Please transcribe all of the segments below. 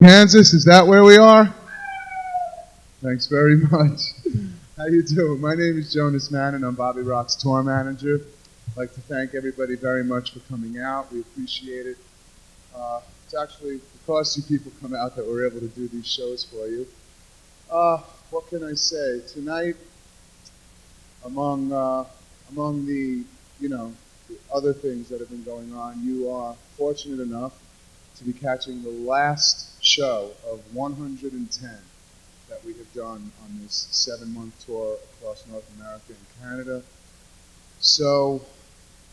Kansas, is that where we are? Thanks very much. How you doing? My name is Jonas Mann, and I'm Bobby Rock's tour manager. I'd like to thank everybody very much for coming out. We appreciate it. It's actually because you people come out that we're able to do these shows for you. What can I say? Tonight, among the other things that have been going on, you are fortunate enough to be catching the last show of 110 that we have done on this 7-month tour across North America and Canada. So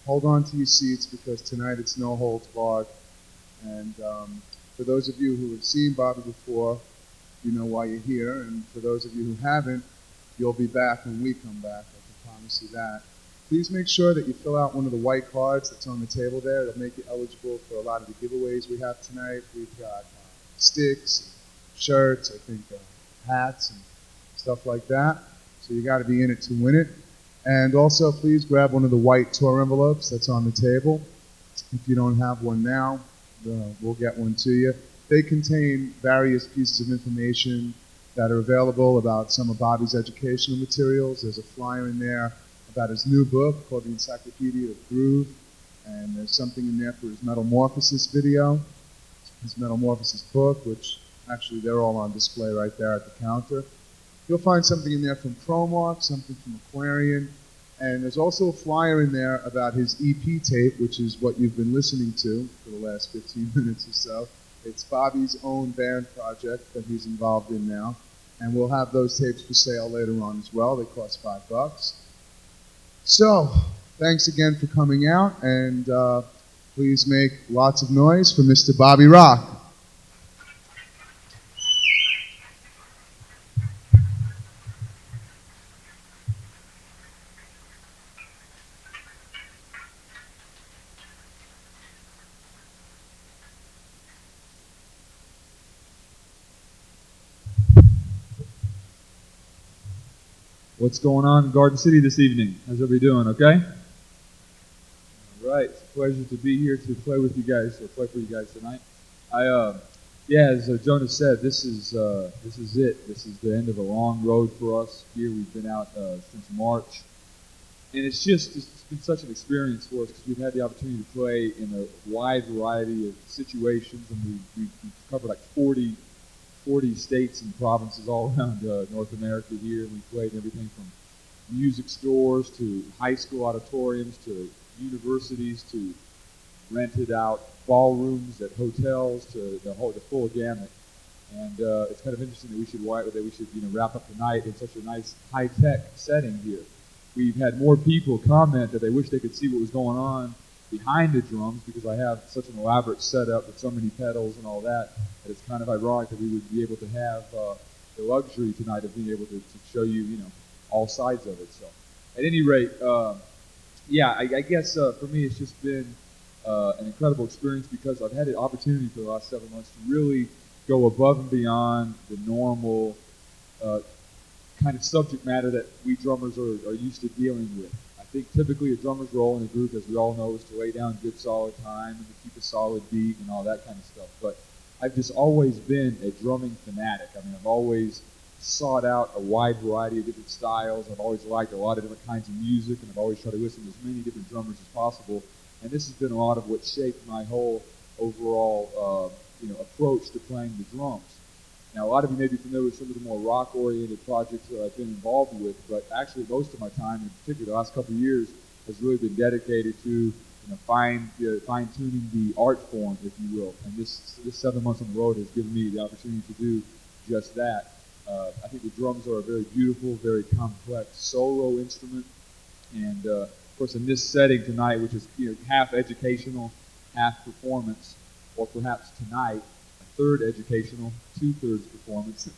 hold on to your seats because tonight it's no holds barred. And for those of you who have seen Bobby before, you know why you're here. And for those of you who haven't, you'll be back when we come back. I can promise you that. Please make sure that you fill out one of the white cards that's on the table there. It'll make you eligible for a lot of the giveaways we have tonight. We've got sticks, shirts, I think hats and stuff like that. So you got to be in it to win it. And also, please grab one of the white tour envelopes that's on the table. If you don't have one now, we'll get one to you. They contain various pieces of information that are available about some of Bobby's educational materials. There's a flyer in there about his new book called The Encyclopedia of Groove, and there's something in there for his Metamorphosis video, his Metamorphosis book, which actually they're all on display right there at the counter. You'll find something in there from Promark, something from Aquarian, and there's also a flyer in there about his EP tape, which is what you've been listening to for the last 15 minutes or so. It's Bobby's own band project that he's involved in now, and we'll have those tapes for sale later on as well. They cost $5. So, thanks again for coming out, and please make lots of noise for Mr. Bobby Rock. What's going on in Garden City this evening? How's everybody doing, okay? All right, it's a pleasure to be here to play with you guys, or play for you guys tonight. As Jonas said, this is it. This is the end of a long road for us here. We've been out since March, and it's been such an experience for us because we've had the opportunity to play in a wide variety of situations, and we've covered like 40 states and provinces all around North America here. We played everything from music stores to high school auditoriums to universities to rented out ballrooms at hotels to the full gamut. And it's kind of interesting that we should wrap up the night in such a nice high-tech setting here. We've had more people comment that they wish they could see what was going on behind the drums because I have such an elaborate setup with so many pedals and all that it's kind of ironic that we would be able to have the luxury tonight of being able to show you, all sides of it. So, at any rate, I guess for me it's just been an incredible experience because I've had the opportunity for the last 7 months to really go above and beyond the normal kind of subject matter that we drummers are used to dealing with. I think typically a drummer's role in a group, as we all know, is to lay down good solid time and to keep a solid beat and all that kind of stuff. But I've just always been a drumming fanatic. I mean, I've always sought out a wide variety of different styles. I've always liked a lot of different kinds of music, and I've always tried to listen to as many different drummers as possible. And this has been a lot of what shaped my whole overall, approach to playing the drums. Now, a lot of you may be familiar with some of the more rock-oriented projects that I've been involved with, but actually most of my time, in particular the last couple of years, has really been dedicated to fine-tuning the art form, if you will. And this 7 months on the road has given me the opportunity to do just that. I think the drums are a very beautiful, very complex solo instrument. And, of course, in this setting tonight, which is half educational, half performance, or perhaps tonight, a third educational, 2/3 performance,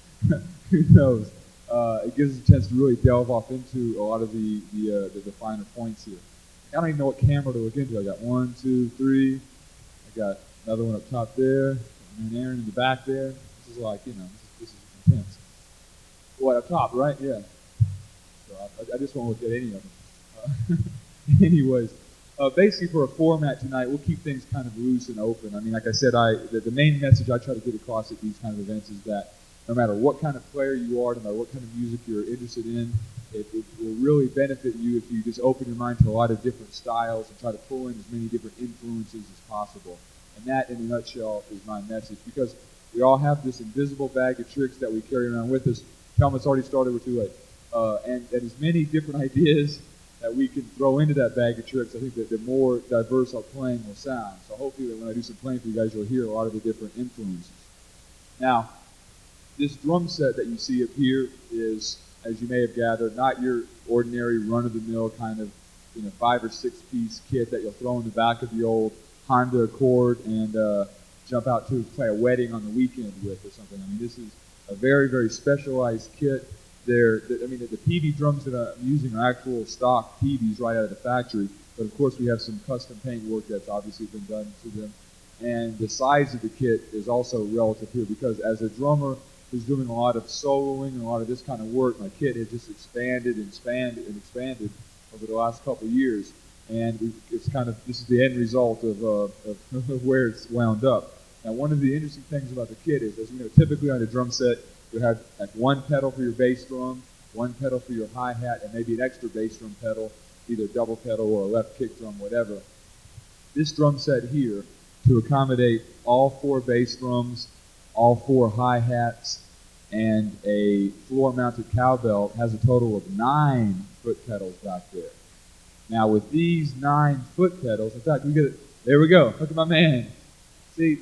who knows? It gives us a chance to really delve off into a lot of the finer points here. I don't even know what camera to look into. I got 1, 2, 3. I got another one up top there, and Aaron in the back there. This is like, this is intense. What, up top, right? Yeah. So I just won't look at any of them. Anyways, Basically, for a format tonight, we'll keep things kind of loose and open. I mean, like I said, the main message I try to get across at these kind of events is that no matter what kind of player you are, no matter what kind of music you're interested in, it will really benefit you if you just open your mind to a lot of different styles and try to pull in as many different influences as possible. And that, in a nutshell, is my message. Because we all have this invisible bag of tricks that we carry around with us. Tell them it's already started, we're too late. And as many different ideas that we can throw into that bag of tricks, I think that the more diverse our playing will sound. So hopefully when I do some playing for you guys, you'll hear a lot of the different influences. Now, this drum set that you see up here is, as you may have gathered, not your ordinary run-of-the-mill kind of 5 or 6 piece kit that you'll throw in the back of the old Honda Accord and jump out to play a wedding on the weekend with or something. I mean, this is a very, very specialized kit. The Peavey drums that I'm using are actual stock Peaveys right out of the factory, but of course we have some custom paint work that's obviously been done to them. And the size of the kit is also relative here, because as a drummer who's doing a lot of soloing and a lot of this kind of work, my kit has just expanded and expanded over the last couple of years. And it's kind of, this is the end result of where it's wound up. Now, one of the interesting things about the kit is, as you know, typically on a drum set, you have like one pedal for your bass drum, one pedal for your hi-hat, and maybe an extra bass drum pedal, either double pedal or a left kick drum, whatever. This drum set here, to accommodate all 4 bass drums, all 4 hi-hats, and a floor-mounted cowbell, has a total of 9 foot pedals back there. Now, with these 9 foot pedals, in fact, there we go. Look at my man. See,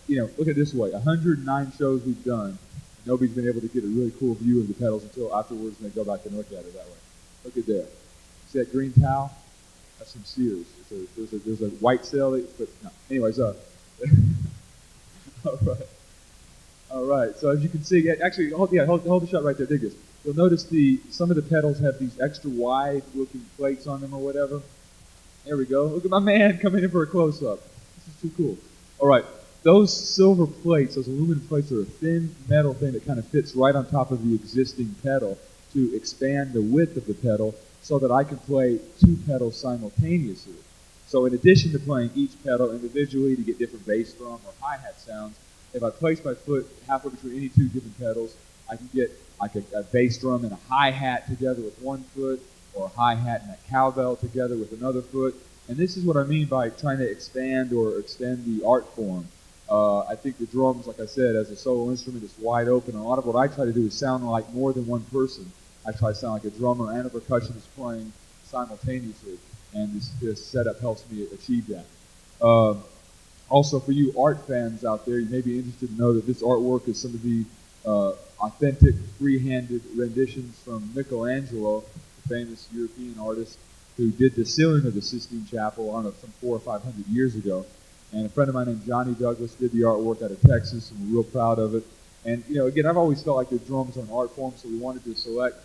look at it this way. 109 shows we've done, and nobody's been able to get a really cool view of the pedals until afterwards, and they go back and look at it that way. Look at there. See that green towel? That's some Sears. There's a white cell, but no. Anyways, all right. All right. So as you can see, actually, hold the shot right there. Dig this. You'll notice some of the pedals have these extra wide-looking plates on them or whatever. There we go. Look at my man coming in for a close-up. This is too cool. All right. Those silver plates, those aluminum plates, are a thin metal thing that kind of fits right on top of the existing pedal to expand the width of the pedal so that I can play 2 pedals simultaneously. So in addition to playing each pedal individually to get different bass drum or hi-hat sounds, if I place my foot halfway between any 2 different pedals, I can get like a bass drum and a hi-hat together with one foot, or a hi-hat and a cowbell together with another foot. And this is what I mean by trying to expand or extend the art form. I think the drums, like I said, as a solo instrument, is wide open. And a lot of what I try to do is sound like more than one person. I try to sound like a drummer and a percussionist playing simultaneously. And this setup helps me achieve that. Also, for you art fans out there, you may be interested to know that this artwork is some of the authentic free-handed renditions from Michelangelo, the famous European artist who did the ceiling of the Sistine Chapel, I don't know, some 400 or 500 years ago. And a friend of mine named Johnny Douglas did the artwork out of Texas, and we're real proud of it. And, again, I've always felt like the drums are an art form, so we wanted to select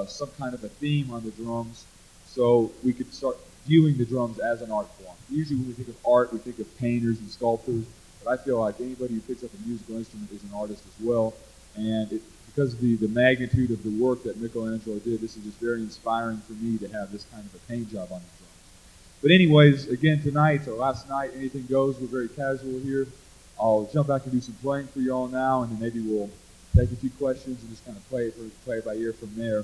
some kind of a theme on the drums so we could start viewing the drums as an art form. Usually when we think of art, we think of painters and sculptors, but I feel like anybody who picks up a musical instrument is an artist as well. And because of the magnitude of the work that Michelangelo did, this is just very inspiring for me to have this kind of a paint job on the drums. But anyways, again, tonight or last night, anything goes. We're very casual here. I'll jump back and do some playing for you all now, and then maybe we'll take a few questions and just kind of play it by ear from there.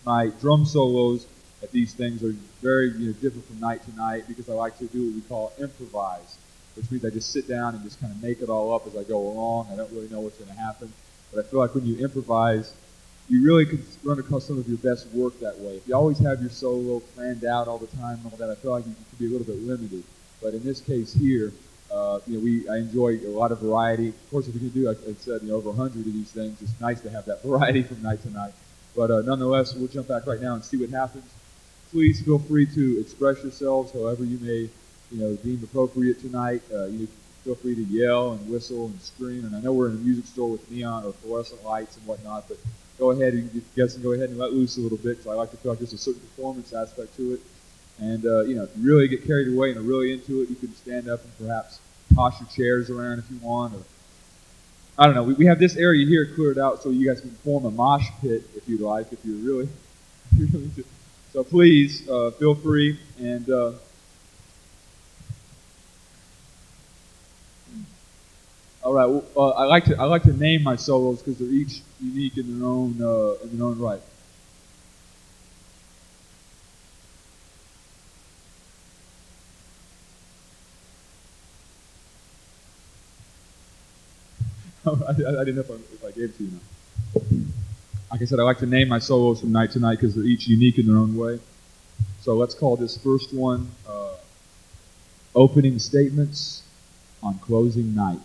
My drum solos at these things are very different from night to night, because I like to do what we call improvise, which means I just sit down and just kind of make it all up as I go along. I don't really know what's going to happen. But I feel like when you improvise, you really can run across some of your best work that way. If you always have your solo planned out all the time and all that, I feel like you can be a little bit limited. But in this case here, I enjoy a lot of variety. Of course, if you can do, like I said, over 100 of these things, it's nice to have that variety from night to night. But nonetheless, we'll jump back right now and see what happens. Please feel free to express yourselves however you may, deem appropriate tonight. Feel free to yell and whistle and scream. And I know we're in a music store with neon or fluorescent lights and whatnot, but go ahead, you guys can go ahead and let loose a little bit, because I like to feel like there's a certain performance aspect to it. And, if you really get carried away and are really into it, you can stand up and perhaps toss your chairs around if you want. Or I don't know. We have this area here cleared out so you guys can form a mosh pit if you'd like, if you're really into it. So please, feel free. And All right. Well, I like to name my solos because they're each unique in their own right. I didn't know if I gave it to you now. Like I said, I like to name my solos from night to night because they're each unique in their own way. So let's call this first one Opening Statements on Closing Night.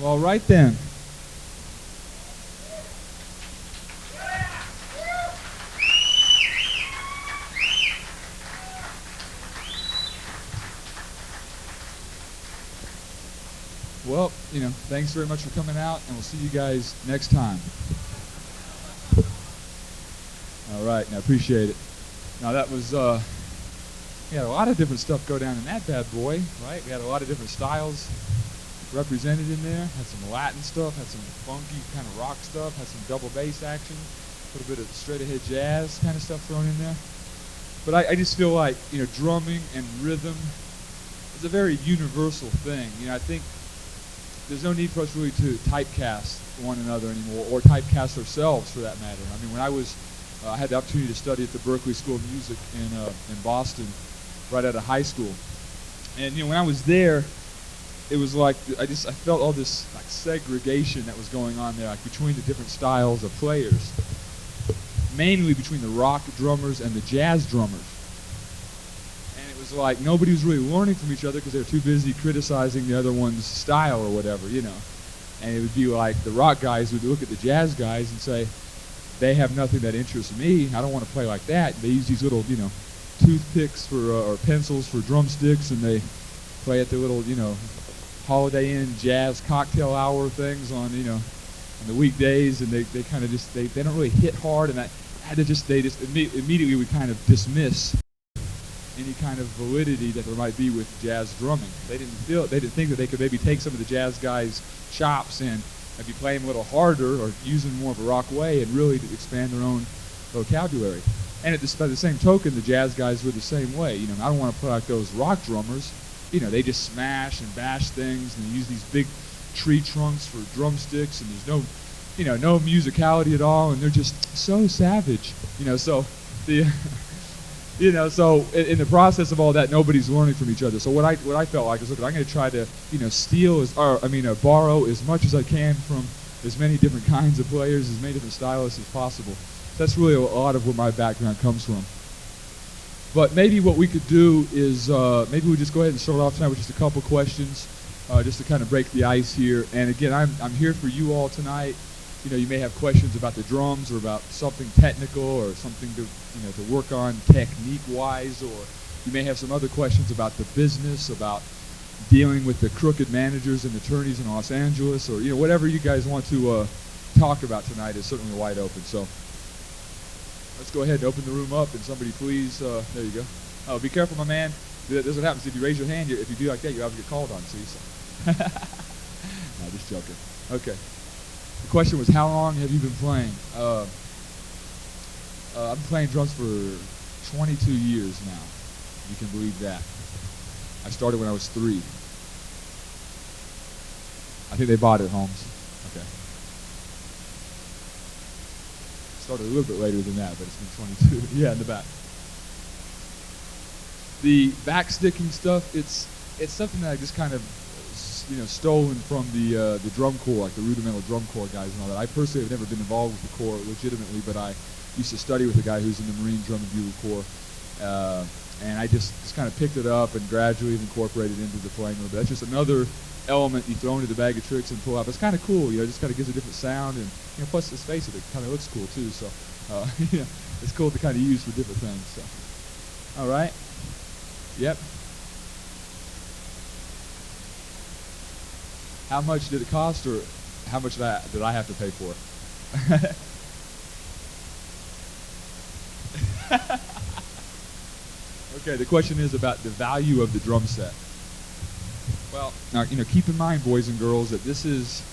Well, all right then. Well, thanks very much for coming out, and we'll see you guys next time. All right, I appreciate it. Now that was, we had a lot of different stuff go down in that bad boy, right? We had a lot of different styles represented in there. Had some Latin stuff, had some funky kind of rock stuff, had some double bass action, a little bit of straight ahead jazz kind of stuff thrown in there. But I just feel like, drumming and rhythm is a very universal thing. I think there's no need for us really to typecast one another anymore, or typecast ourselves for that matter. I mean, when I had the opportunity to study at the Berklee School of Music in Boston, right out of high school, and when I was there, it was like I felt all this like segregation that was going on there, like between the different styles of players, mainly between the rock drummers and the jazz drummers. And it was like nobody was really learning from each other because they were too busy criticizing the other one's style or whatever, And it would be like the rock guys would look at the jazz guys and say, they have nothing that interests me. I don't want to play like that. They use these little, toothpicks or pencils for drumsticks, and they play at the little, Holiday Inn jazz cocktail hour things on the weekdays, and they kind of just they don't really hit hard, and they just immediately would kind of dismiss any kind of validity that there might be with jazz drumming. They didn't think that they could maybe take some of the jazz guys' chops and maybe play them a little harder or use them more of a rock way and really to expand their own vocabulary. And by the same token, the jazz guys were the same way. I don't want to play like those rock drummers. They just smash and bash things and use these big tree trunks for drumsticks, and there's no musicality at all, and they're just so savage. So so in the process of all that, nobody's learning from each other. So what I felt like is, look, I'm going to try to borrow as much as I can from as many different kinds of players, as many different stylists as possible. That's really a lot of where my background comes from. But maybe what we could do is maybe we just go ahead and start off tonight with just a couple questions, just to kind of break the ice here. And again, I'm here for you all tonight. You may have questions about the drums or about something technical or something to work on technique-wise, or you may have some other questions about the business, about dealing with the crooked managers and attorneys in Los Angeles, or whatever you guys want to talk about tonight is certainly wide open. So let's go ahead and open the room up, and somebody please, there you go. Oh, be careful, my man. This is what happens if you raise your hand. If you do like that, you have to get called on. See, so. No, just joking. Okay. The question was, how long have you been playing? I've been playing drums for 22 years now. You can believe that. I started when I was 3. I think they bought it, Holmes. Okay. Started a little bit later than that, but it's been 22. Yeah, in the back. The backsticking stuff, it's something that I just kind of stolen from the drum corps, like the rudimental drum corps guys and all that. I personally have never been involved with the corps legitimately, but I used to study with a guy who's in the Marine Drum and Bugle Corps, and I just kind of picked it up and gradually incorporated into the playing. But that's just another element you throw into the bag of tricks and pull out. It's kind of cool, it just kind of gives a different sound, and plus, let's face it, it kind of looks cool too. So, it's cool to kind of use for different things. So, all right, yep. How much did it cost, or how much did I have to pay for it? Okay, the question is about the value of the drum set. Well, now keep in mind, boys and girls, that this is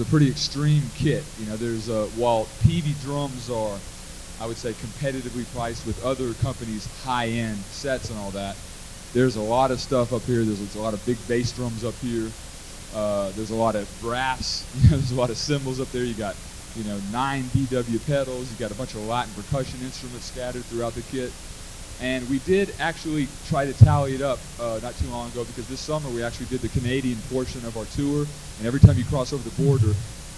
a pretty extreme kit. There's while Peavey drums are, I would say, competitively priced with other companies' high-end sets and all that. There's a lot of stuff up here. There's a lot of big bass drums up here. There's a lot of brass. There's a lot of cymbals up there. You got 9 DW pedals. You got a bunch of Latin percussion instruments scattered throughout the kit. And we did actually try to tally it up not too long ago, because this summer we actually did the Canadian portion of our tour. And every time you cross over the border,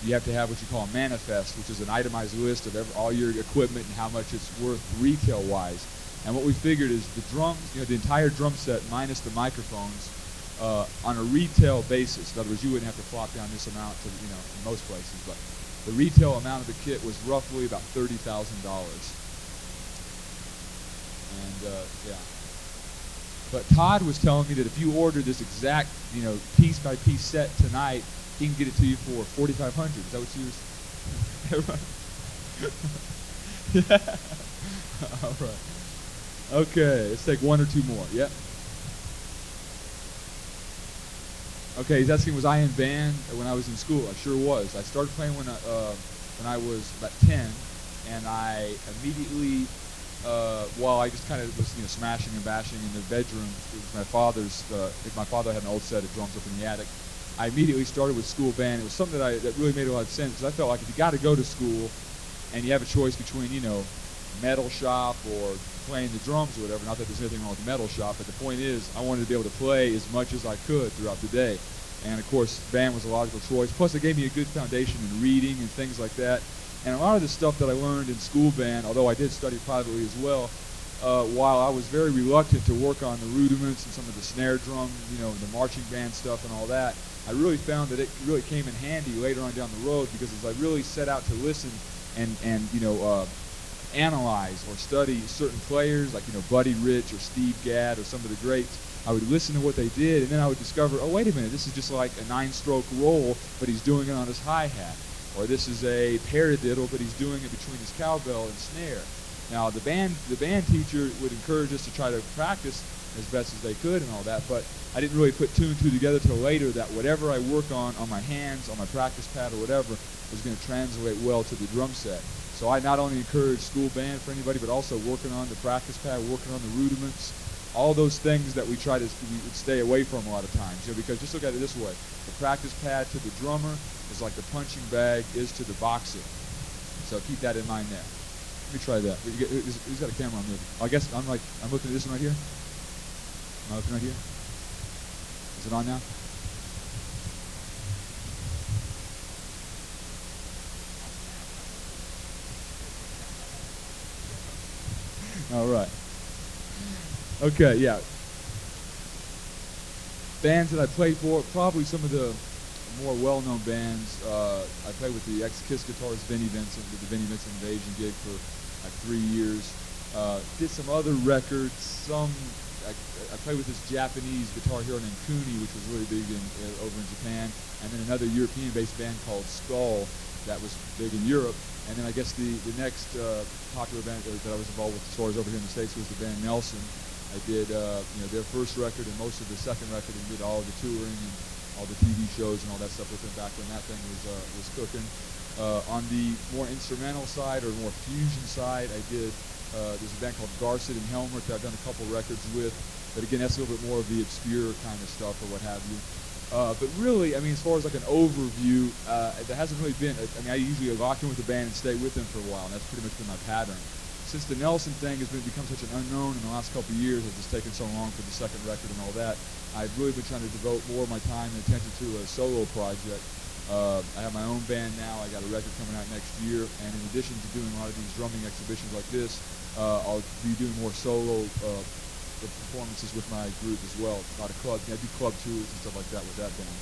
you have to have what you call a manifest, which is an itemized list of all your equipment and how much it's worth retail-wise. And what we figured is the drums, the entire drum set minus the microphones, on a retail basis. In other words, you wouldn't have to flop down this amount to, in most places, but the retail amount of the kit was roughly about $30,000. And yeah. But Todd was telling me that if you order this exact, piece by piece set tonight, he can get it to you for $4,500. Is that what you was? Yeah. All right. Okay, let's take one or two more. Yep. Okay, he's asking, was I in band when I was in school? I sure was. I started playing when I was about 10, and I immediately, I just kind of was, smashing and bashing in the bedroom. It was my father's. My father had an old set of drums up in the attic. I immediately started with school band. It was something that really made a lot of sense, because I felt like if you got to go to school, and you have a choice between, metal shop or playing the drums or whatever. Not that there's anything wrong with metal shop, but the point is I wanted to be able to play as much as I could throughout the day. And of course, band was a logical choice. Plus, it gave me a good foundation in reading and things like that. And a lot of the stuff that I learned in school band, although I did study privately as well, while I was very reluctant to work on the rudiments and some of the snare drum, the marching band stuff and all that, I really found that it really came in handy later on down the road, because as I really set out to listen and analyze or study certain players like Buddy Rich or Steve Gadd or some of the greats, I would listen to what they did, and then I would discover, oh wait a minute, this is just like a 9-stroke roll, but he's doing it on his hi-hat, or this is a paradiddle, but he's doing it between his cowbell and snare. Now the band teacher would encourage us to try to practice as best as they could and all that, but I didn't really put 2 and 2 together till later, that whatever I work on my hands, on my practice pad or whatever, was going to translate well to the drum set. So I not only encourage school band for anybody, but also working on the practice pad, working on the rudiments, all those things that we would stay away from a lot of times. Because just look at it this way: the practice pad to the drummer is like the punching bag is to the boxer. So keep that in mind there. Let me try that. Who's got a camera on me? I guess I'm looking at this one right here. Am I looking right here? Is it on now? All right. Okay, yeah. Bands that I played for, probably some of the more well-known bands. I played with the ex-Kiss guitarist Vinnie Vincent, with the Vinnie Vincent Invasion gig for like 3 years. Did some other records. I played with this Japanese guitar hero named Kuni, which was really big over in Japan, and then another European-based band called Skull that was big in Europe. And then I guess the next popular band that I was involved with as far as over here in the States was the band Nelson. I did their first record and most of the second record, and did all the touring and all the TV shows and all that stuff with them back when that thing was cooking. On the more instrumental side or more fusion side, I did there's a band called Garcet and Helmer that I've done a couple records with, but again, that's a little bit more of the obscure kind of stuff or what have you. But really, as far as like an overview, there hasn't really been. I usually lock in with the band and stay with them for a while, and that's pretty much been my pattern. Since the Nelson thing has become such an unknown in the last couple of years, as it's taken so long for the second record and all that, I've really been trying to devote more of my time and attention to a solo project. I have my own band now. I got a record coming out next year, and in addition to doing a lot of these drumming exhibitions like this, I'll be doing more solo performances with my group as well. A lot of clubs. I do club tours and stuff like that with that band.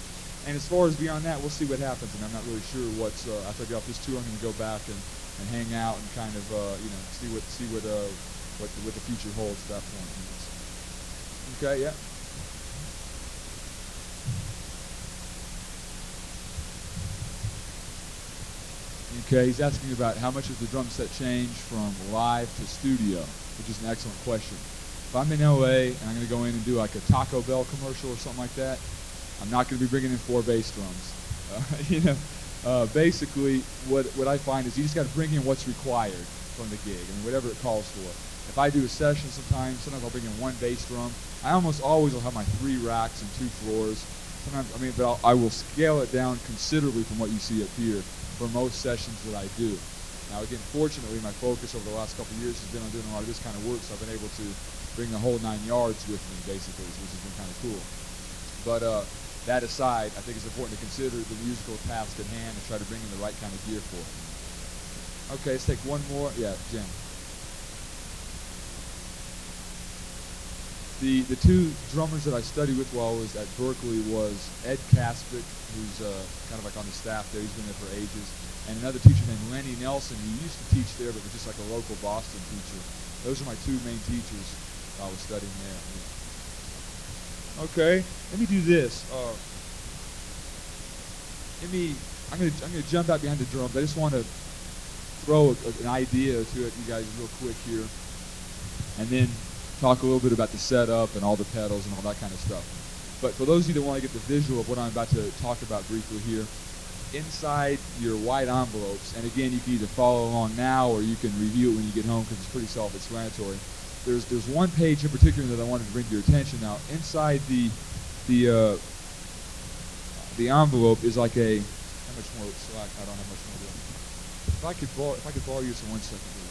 And as far as beyond that, we'll see what happens. And I'm not really sure what's. After I get off this tour, I'm going to go back and hang out and kind of see what the future holds at that point. Okay, yeah. Okay, he's asking about how much has the drum set changed from live to studio, which is an excellent question. If I'm in LA and I'm going to go in and do like a Taco Bell commercial or something like that, I'm not going to be bringing in 4 bass drums. Basically, what I find is you just got to bring in what's required from the gig, whatever it calls for. If I do a session sometimes I'll bring in 1 bass drum. I almost always will have my 3 racks and 2 floors. Sometimes, but I will scale it down considerably from what you see up here for most sessions that I do. Now again, fortunately, my focus over the last couple of years has been on doing a lot of this kind of work, so I've been able to bring the whole 9 yards with me, basically, which has been kind of cool. But that aside, I think it's important to consider the musical task at hand and try to bring in the right kind of gear for it. Okay, let's take one more. Yeah, Jim. The two drummers that I studied with while I was at Berkeley was Ed Caspick, who's kind of like on the staff there. He's been there for ages. And another teacher named Lenny Nelson, who used to teach there, but was just like a local Boston teacher. Those are my two main teachers I was studying there. Okay, let me do this. I'm gonna jump out behind the drums. I just want to throw an idea to it, you guys, real quick here, and then talk a little bit about the setup and all the pedals and all that kind of stuff. But for those of you that want to get the visual of what I'm about to talk about briefly here, inside your white envelopes, and again, you can either follow along now or you can review it when you get home because it's pretty self-explanatory. There's one page in particular that I wanted to bring to your attention. Now, inside the envelope is like a, how much more slack? I don't have much more. If I could borrow you for 1 second here.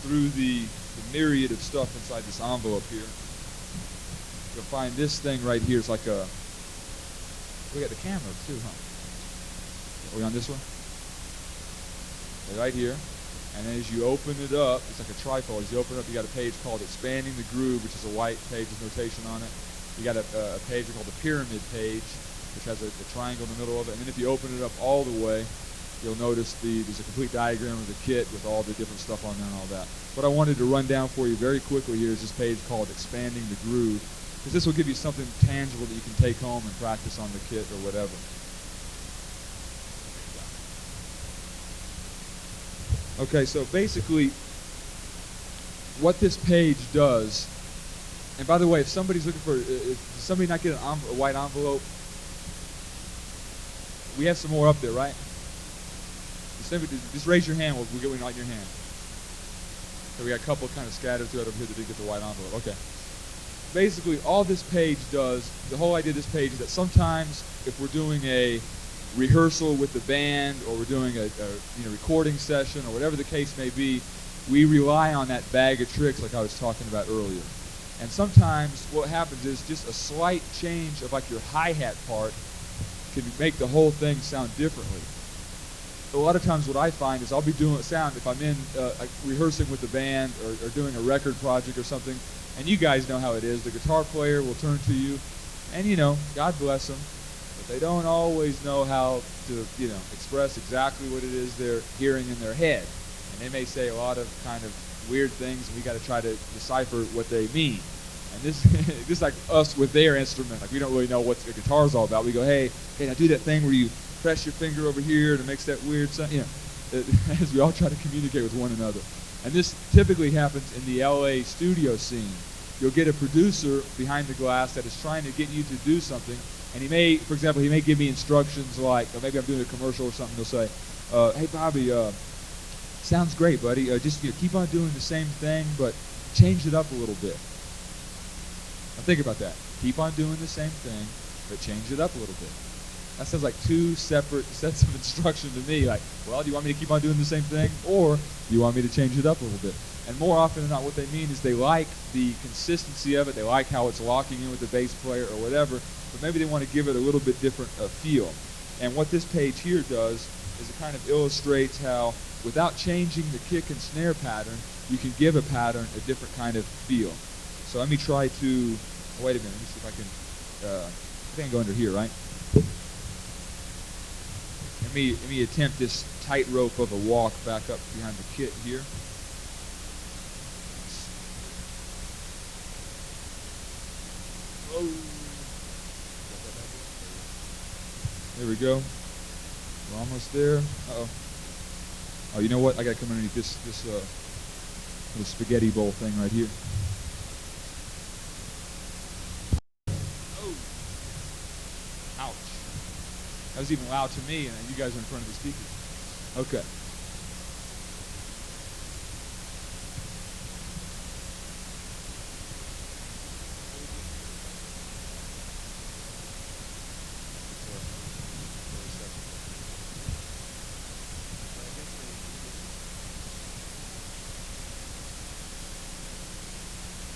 Through the myriad of stuff inside this envelope here, you'll find this thing right here is like a, we got the camera too, huh? Are we on this one? Okay, right here. And then as you open it up, it's like a trifold. As you open it up, you got a page called Expanding the Groove, which is a white page with notation on it. You got a page called the Pyramid page, which has a triangle in the middle of it. And then if you open it up all the way, you'll notice there's a complete diagram of the kit with all the different stuff on there and all that. What I wanted to run down for you very quickly here is this page called Expanding the Groove, because this will give you something tangible that you can take home and practice on the kit or whatever. Okay, so basically what this page does, and by the way, if somebody's looking for, does somebody not get a white envelope? We have some more up there, right? Just raise your hand, we'll get one right in your hand. So we got a couple kind of scattered throughout over here that didn't get the white envelope. Okay. Basically, all this page does, the whole idea of this page is that sometimes if we're doing a rehearsal with the band or we're doing a recording session or whatever the case may be, we rely on that bag of tricks like I was talking about earlier. And sometimes what happens is just a slight change of like your hi-hat part can make the whole thing sound differently. A lot of times what I find is I'll be doing sound if I'm in rehearsing with the band or doing a record project or something, and you guys know how it is. The guitar player will turn to you, and God bless them, but they don't always know how to express exactly what it is they're hearing in their head. And they may say a lot of kind of weird things, and we got to try to decipher what they mean. And this like us with their instrument, like we don't really know what the guitar's all about. We go, hey, now do that thing where you press your finger over here and it makes that weird sound, as we all try to communicate with one another. And this typically happens in the LA studio scene. You'll get a producer behind the glass that is trying to get you to do something, and he may, for example, give me instructions like, or maybe I'm doing a commercial or something, he'll say, hey Bobby, sounds great, buddy, just keep on doing the same thing, but change it up a little bit. Now think about that. Keep on doing the same thing, but change it up a little bit. That sounds like two separate sets of instruction to me. Like, well, do you want me to keep on doing the same thing, or do you want me to change it up a little bit? And more often than not, what they mean is they like the consistency of it. They like how it's locking in with the bass player or whatever, but maybe they want to give it a little bit different feel. And what this page here does is it kind of illustrates how, without changing the kick and snare pattern, you can give a pattern a different kind of feel. So let me try to, wait a minute, let me see if I can, I think I can go under here, right? Let me attempt this tightrope of a walk back up behind the kit here. Oh. There we go. We're almost there. Uh-oh. Oh, you know what? I gotta come underneath this little spaghetti bowl thing right here. That was even loud to me, and you guys are in front of the speakers. Okay.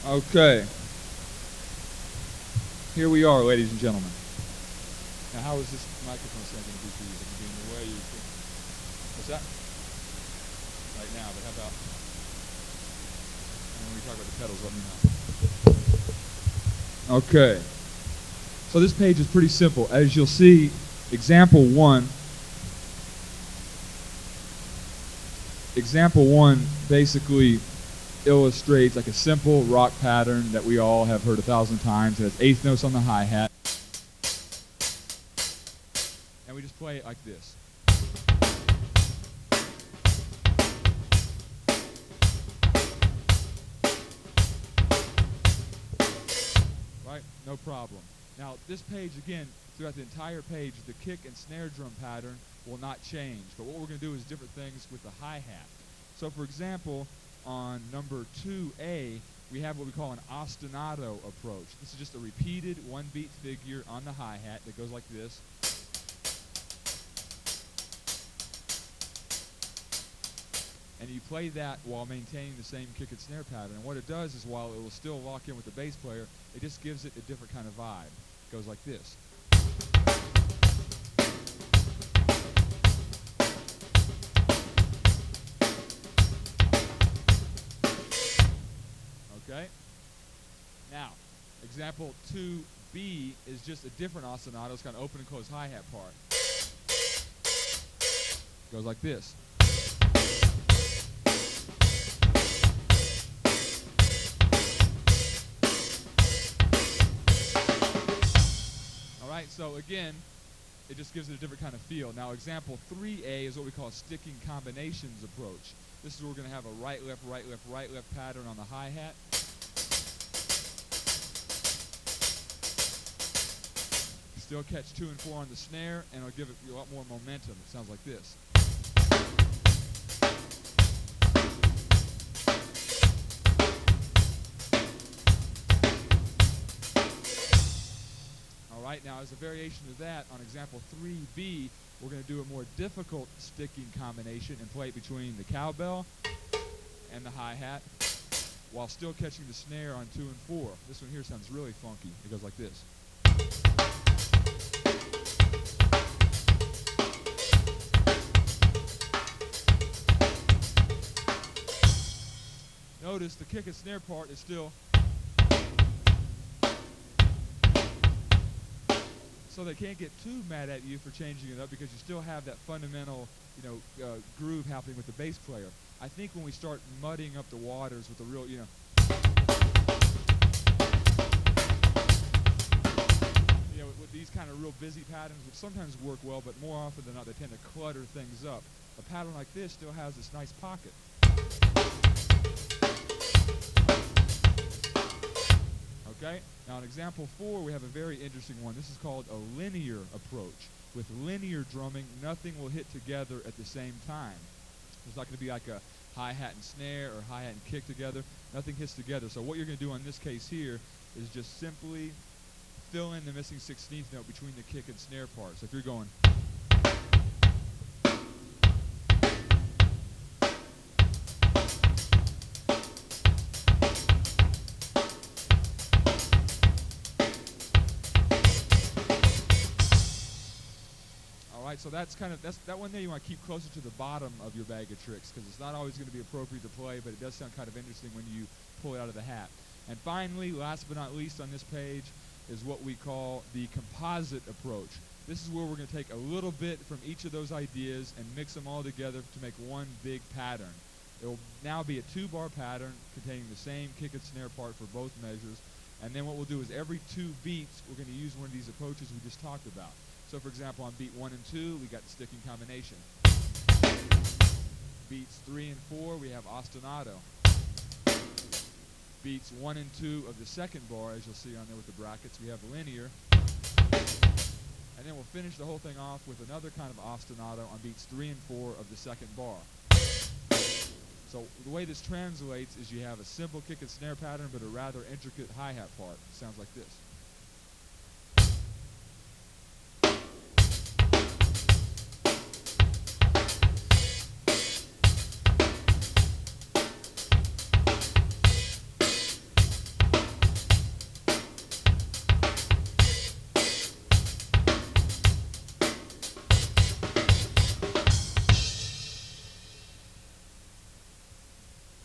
Okay. Here we are, ladies and gentlemen. Now, how is this microphone sound going to be for you? Is it going to be in the way? What's that? Right now, but how about? when we talk about the pedals, let me know. Okay. So this page is pretty simple. As you'll see, example one basically illustrates like a simple rock pattern that we all have heard 1,000 times. It has eighth notes on the hi-hat. And we just play it like this. Right? No problem. Now, this page, again, throughout the entire page, the kick and snare drum pattern will not change. But what we're going to do is different things with the hi-hat. So, for example, on number 2A, we have what we call an ostinato approach. This is just a repeated one-beat figure on the hi-hat that goes like this. And you play that while maintaining the same kick and snare pattern. And what it does is, while it will still lock in with the bass player, it just gives it a different kind of vibe. It goes like this. Okay? Now, example 2B is just a different ostinato. It's got an open and close hi-hat part. It goes like this. Alright, so again, it just gives it a different kind of feel. Now, example 3A is what we call a sticking combinations approach. This is where we're going to have a right, left, right, left, right, left pattern on the hi-hat. Still catch 2 and 4 on the snare, and it'll give it a lot more momentum. It sounds like this. Alright, now as a variation of that, on example 3B, we're going to do a more difficult sticking combination and play it between the cowbell and the hi-hat while still catching the snare on 2 and 4. This one here sounds really funky. It goes like this. Notice the kick and snare part is still. So they can't get too mad at you for changing it up because you still have that fundamental, groove happening with the bass player. I think when we start muddying up the waters with the real, with these kind of real busy patterns, which sometimes work well, but more often than not, they tend to clutter things up. A pattern like this still has this nice pocket. Okay? Now in example 4, we have a very interesting one. This is called a linear approach. With linear drumming, nothing will hit together at the same time. There's not going to be like a hi-hat and snare or hi-hat and kick together. Nothing hits together. So what you're going to do on this case here is just simply fill in the missing 16th note between the kick and snare parts. So if you're going... So that's that one there you want to keep closer to the bottom of your bag of tricks because it's not always going to be appropriate to play, but it does sound kind of interesting when you pull it out of the hat. And finally, last but not least on this page is what we call the composite approach. This is where we're going to take a little bit from each of those ideas and mix them all together to make one big pattern. It will now be a 2-bar pattern containing the same kick and snare part for both measures. And then what we'll do is every 2 beats, we're going to use one of these approaches we just talked about. So, for example, on beat 1 and 2, we got the sticking combination. Beats 3 and 4, we have ostinato. Beats 1 and 2 of the second bar, as you'll see on there with the brackets, we have linear. And then we'll finish the whole thing off with another kind of ostinato on beats 3 and 4 of the second bar. So the way this translates is you have a simple kick and snare pattern, but a rather intricate hi-hat part. It sounds like this.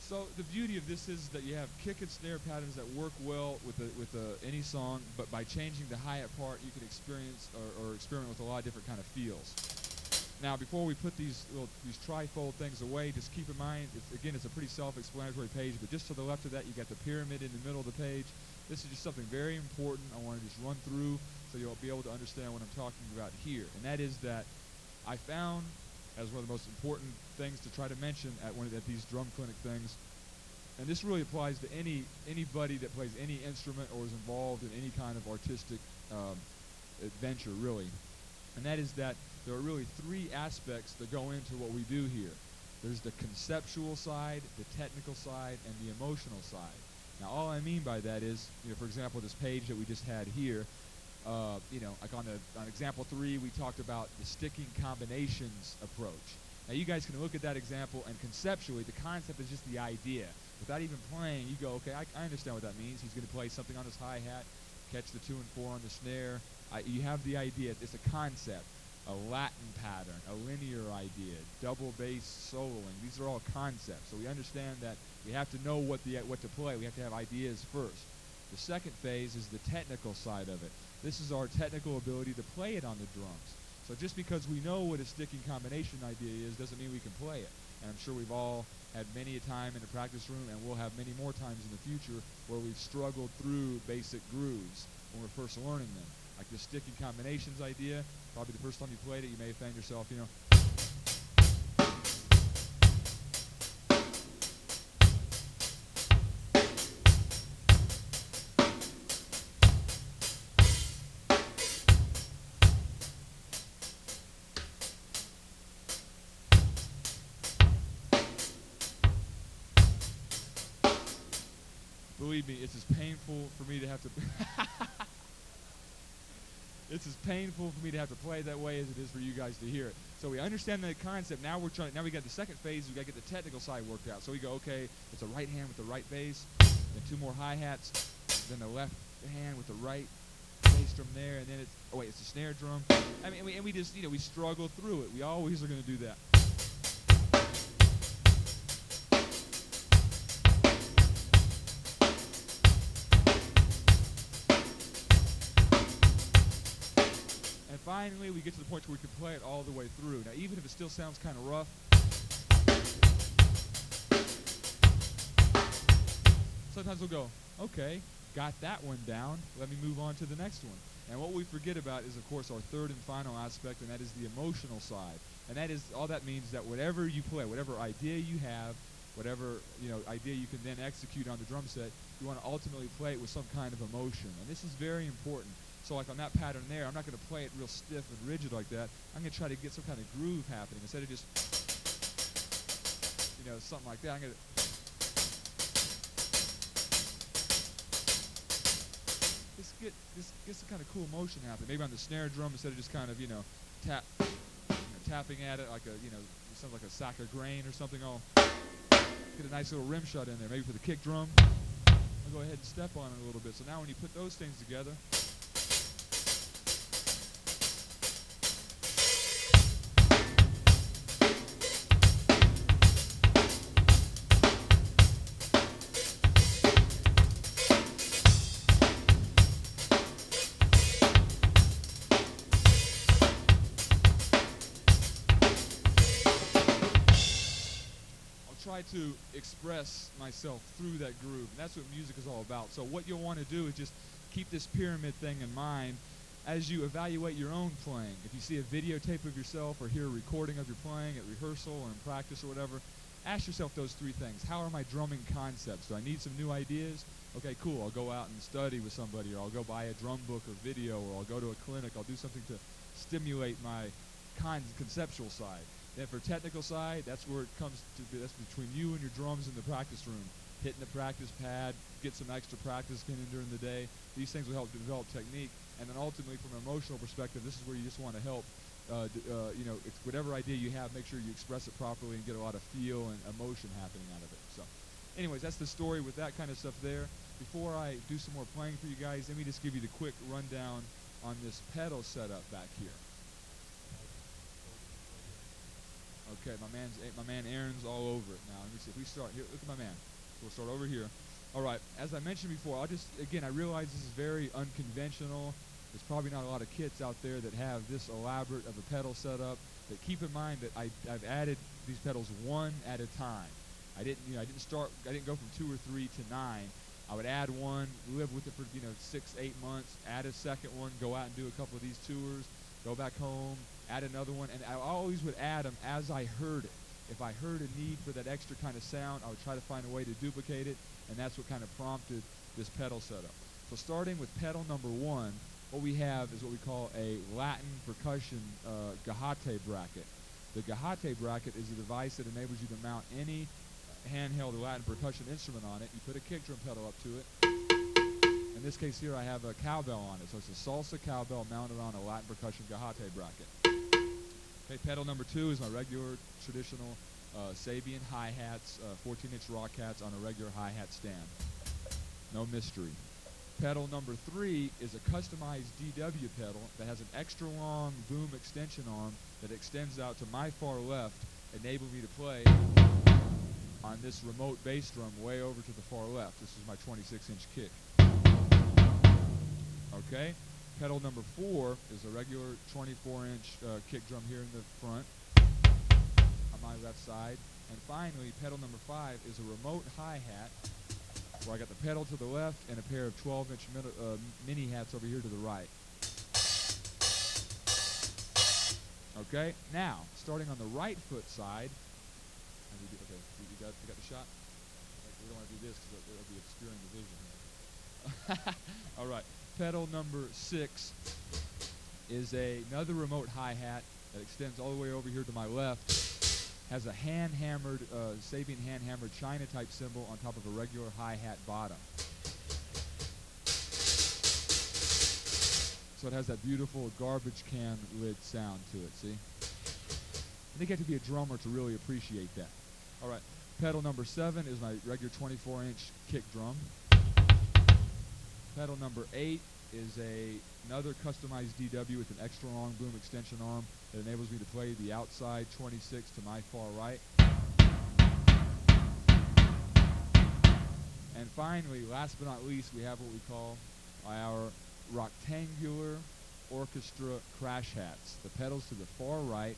So the beauty of this is that you have kick and snare patterns that work well with any song, but by changing the hi-hat part, you can experience or experiment with a lot of different kind of feels. Now, before we put these trifold things away, just keep in mind, it's a pretty self-explanatory page, but just to the left of that, you got the pyramid in the middle of the page. This is just something very important I want to just run through so you'll be able to understand what I'm talking about here. And that is that I found, as one of the most important things to try to mention at these drum clinic things, and this really applies to anybody that plays any instrument or is involved in any kind of artistic adventure, really. And that is that there are really three aspects that go into what we do here. There's the conceptual side, the technical side, and the emotional side. Now, all I mean by that is, for example, this page that we just had here, like on example 3, we talked about the sticking combinations approach. Now, you guys can look at that example, and conceptually, the concept is just the idea. Without even playing, you go, okay, I understand what that means. He's going to play something on his hi-hat, catch the 2 and 4 on the snare. You have the idea. It's a concept, a Latin pattern, a linear idea, double bass soloing. These are all concepts. So we understand that we have to know what to play. We have to have ideas first. The second phase is the technical side of it. This is our technical ability to play it on the drums. So just because we know what a sticking combination idea is doesn't mean we can play it. And I'm sure we've all had many a time in the practice room, and we'll have many more times in the future where we've struggled through basic grooves when we're first learning them. Like the sticking combinations idea, probably the first time you played it, you may have found yourself, believe me, it's as painful for me to have to it's as painful for me to have to play it that way as it is for you guys to hear it. So we understand the concept. Now we got the second phase. We got to get the technical side worked out. So we go, okay, it's a right hand with the right bass, then 2 more hi-hats, then the left hand with the right bass drum there, and then it's a snare drum. I mean, we just, we struggle through it. We always are going to do that. Finally, we get to the point where we can play it all the way through. Now, even if it still sounds kind of rough, sometimes we'll go, okay, got that one down, let me move on to the next one. And what we forget about is, of course, our third and final aspect, and that is the emotional side. And that is, all that means that whatever you play, whatever idea you have, whatever idea you can then execute on the drum set, you want to ultimately play it with some kind of emotion. And this is very important. So like on that pattern there, I'm not going to play it real stiff and rigid like that. I'm going to try to get some kind of groove happening instead of just, something like that. I'm going to get some kind of cool motion happening. Maybe on the snare drum instead of just kind of, tapping at it like something like a sack of grain or something. I'll get a nice little rim shot in there. Maybe for the kick drum, I'll go ahead and step on it a little bit. So now when you put those things together, to express myself through that groove. And that's what music is all about. So what you'll want to do is just keep this pyramid thing in mind as you evaluate your own playing. If you see a videotape of yourself or hear a recording of your playing at rehearsal or in practice or whatever, ask yourself those 3 things. How are my drumming concepts? Do I need some new ideas? Okay, cool. I'll go out and study with somebody, or I'll go buy a drum book or video, or I'll go to a clinic. I'll do something to stimulate my conceptual side. Then for technical side, that's where it comes to be. That's between you and your drums in the practice room. Hitting the practice pad, get some extra practice in during the day. These things will help develop technique. And then ultimately, from an emotional perspective, this is where you just want to help. Whatever idea you have, make sure you express it properly and get a lot of feel and emotion happening out of it. So, anyways, that's the story with that kind of stuff there. Before I do some more playing for you guys, let me just give you the quick rundown on this pedal setup back here. Okay, my man Aaron's all over it now. Let me see if we start here. Look at my man. we'll start over here. All right, as I mentioned before, I realize this is very unconventional. There's probably not a lot of kits out there that have this elaborate of a pedal setup. But keep in mind that I've added these pedals one at a time. I didn't go from 2 or 3 to 9. I would add one, live with it for 6, 8 months, add a second one, go out and do a couple of these tours, go back home, add another one, and I always would add them as I heard it. If I heard a need for that extra kind of sound, I would try to find a way to duplicate it, and that's what kind of prompted this pedal setup. So starting with pedal number 1, what we have is what we call a Latin percussion Gahate bracket. The Gahate bracket is a device that enables you to mount any handheld or Latin percussion instrument on it. You put a kick drum pedal up to it. In this case here, I have a cowbell on it. So it's a salsa cowbell mounted on a Latin percussion Gahate bracket. Okay, pedal number 2 is my regular traditional Sabian hi-hats, 14-inch rock hats on a regular hi-hat stand. No mystery. Pedal number 3 is a customized DW pedal that has an extra long boom extension arm that extends out to my far left, enabling me to play on this remote bass drum way over to the far left. This is my 26-inch kick. Okay, pedal number 4 is a regular 24-inch kick drum here in the front on my left side. And finally, pedal number 5 is a remote hi-hat where I got the pedal to the left and a pair of 12-inch mini hats over here to the right. Okay, now, starting on the right foot side, okay, you got the shot? We don't want to do this because it'll be obscuring the vision here. All right, pedal number 6 is another remote hi-hat that extends all the way over here to my left. Has a hand-hammered, Sabian hand-hammered China-type cymbal on top of a regular hi-hat bottom. So it has that beautiful garbage can lid sound to it, see? I think you have to be a drummer to really appreciate that. All right, pedal number 7 is my regular 24-inch kick drum. Pedal number 8 is another customized DW with an extra long boom extension arm that enables me to play the outside 26 to my far right. And finally, last but not least, we have what we call our rectangular orchestra crash hats. The pedals to the far right.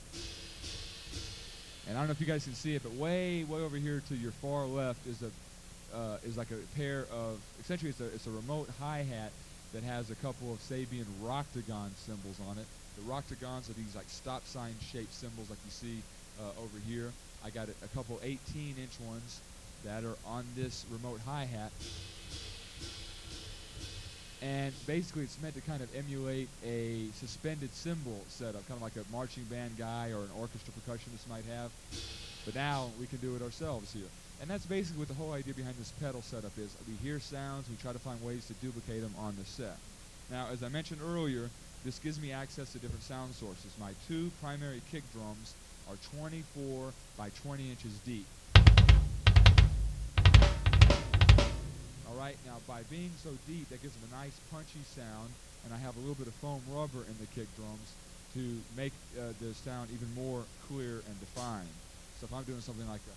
And I don't know if you guys can see it, but way over here to your far left is like a pair of, essentially it's a remote hi-hat that has a couple of Sabian Roctagon cymbals on it. The Roctagons are these like stop sign shaped cymbals like you see over here. I got a couple 18-inch ones that are on this remote hi-hat. And basically it's meant to kind of emulate a suspended cymbal setup, kind of like a marching band guy or an orchestra percussionist might have. But now we can do it ourselves here. And that's basically what the whole idea behind this pedal setup is. We hear sounds, we try to find ways to duplicate them on the set. Now, as I mentioned earlier, this gives me access to different sound sources. My 2 primary kick drums are 24 by 20 inches deep. All right, now by being so deep, that gives them a nice punchy sound, and I have a little bit of foam rubber in the kick drums to make the sound even more clear and defined. So if I'm doing something like that,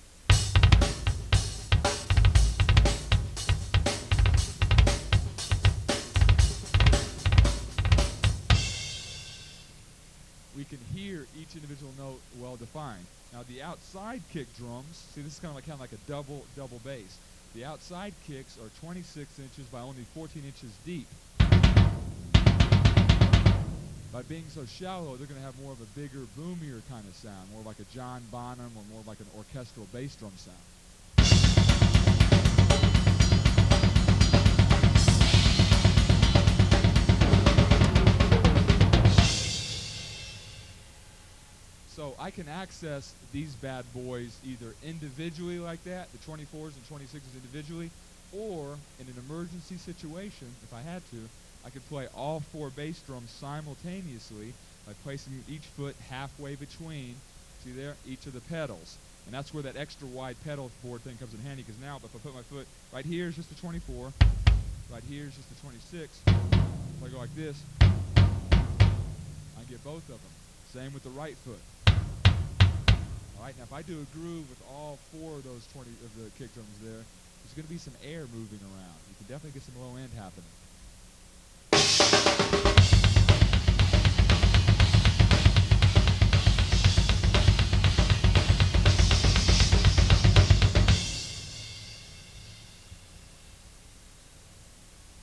we can hear each individual note well defined. Now the outside kick drums, see this is kind of like a double bass. The outside kicks are 26 inches by only 14 inches deep. By being so shallow, they're going to have more of a bigger, boomier kind of sound, more like a John Bonham or more like an orchestral bass drum sound. So I can access these bad boys either individually like that, the 24s and 26s individually, or in an emergency situation, if I had to, I could play all 4 bass drums simultaneously by placing each foot halfway between, see there, each of the pedals. And that's where that extra wide pedal board thing comes in handy, because now if I put my foot, right here is just the 24, right here is just the 26. If I go like this, I get both of them. Same with the right foot. All right, now if I do a groove with all 4 of those 20 of the kick drums there, there's going to be some air moving around. You can definitely get some low end happening.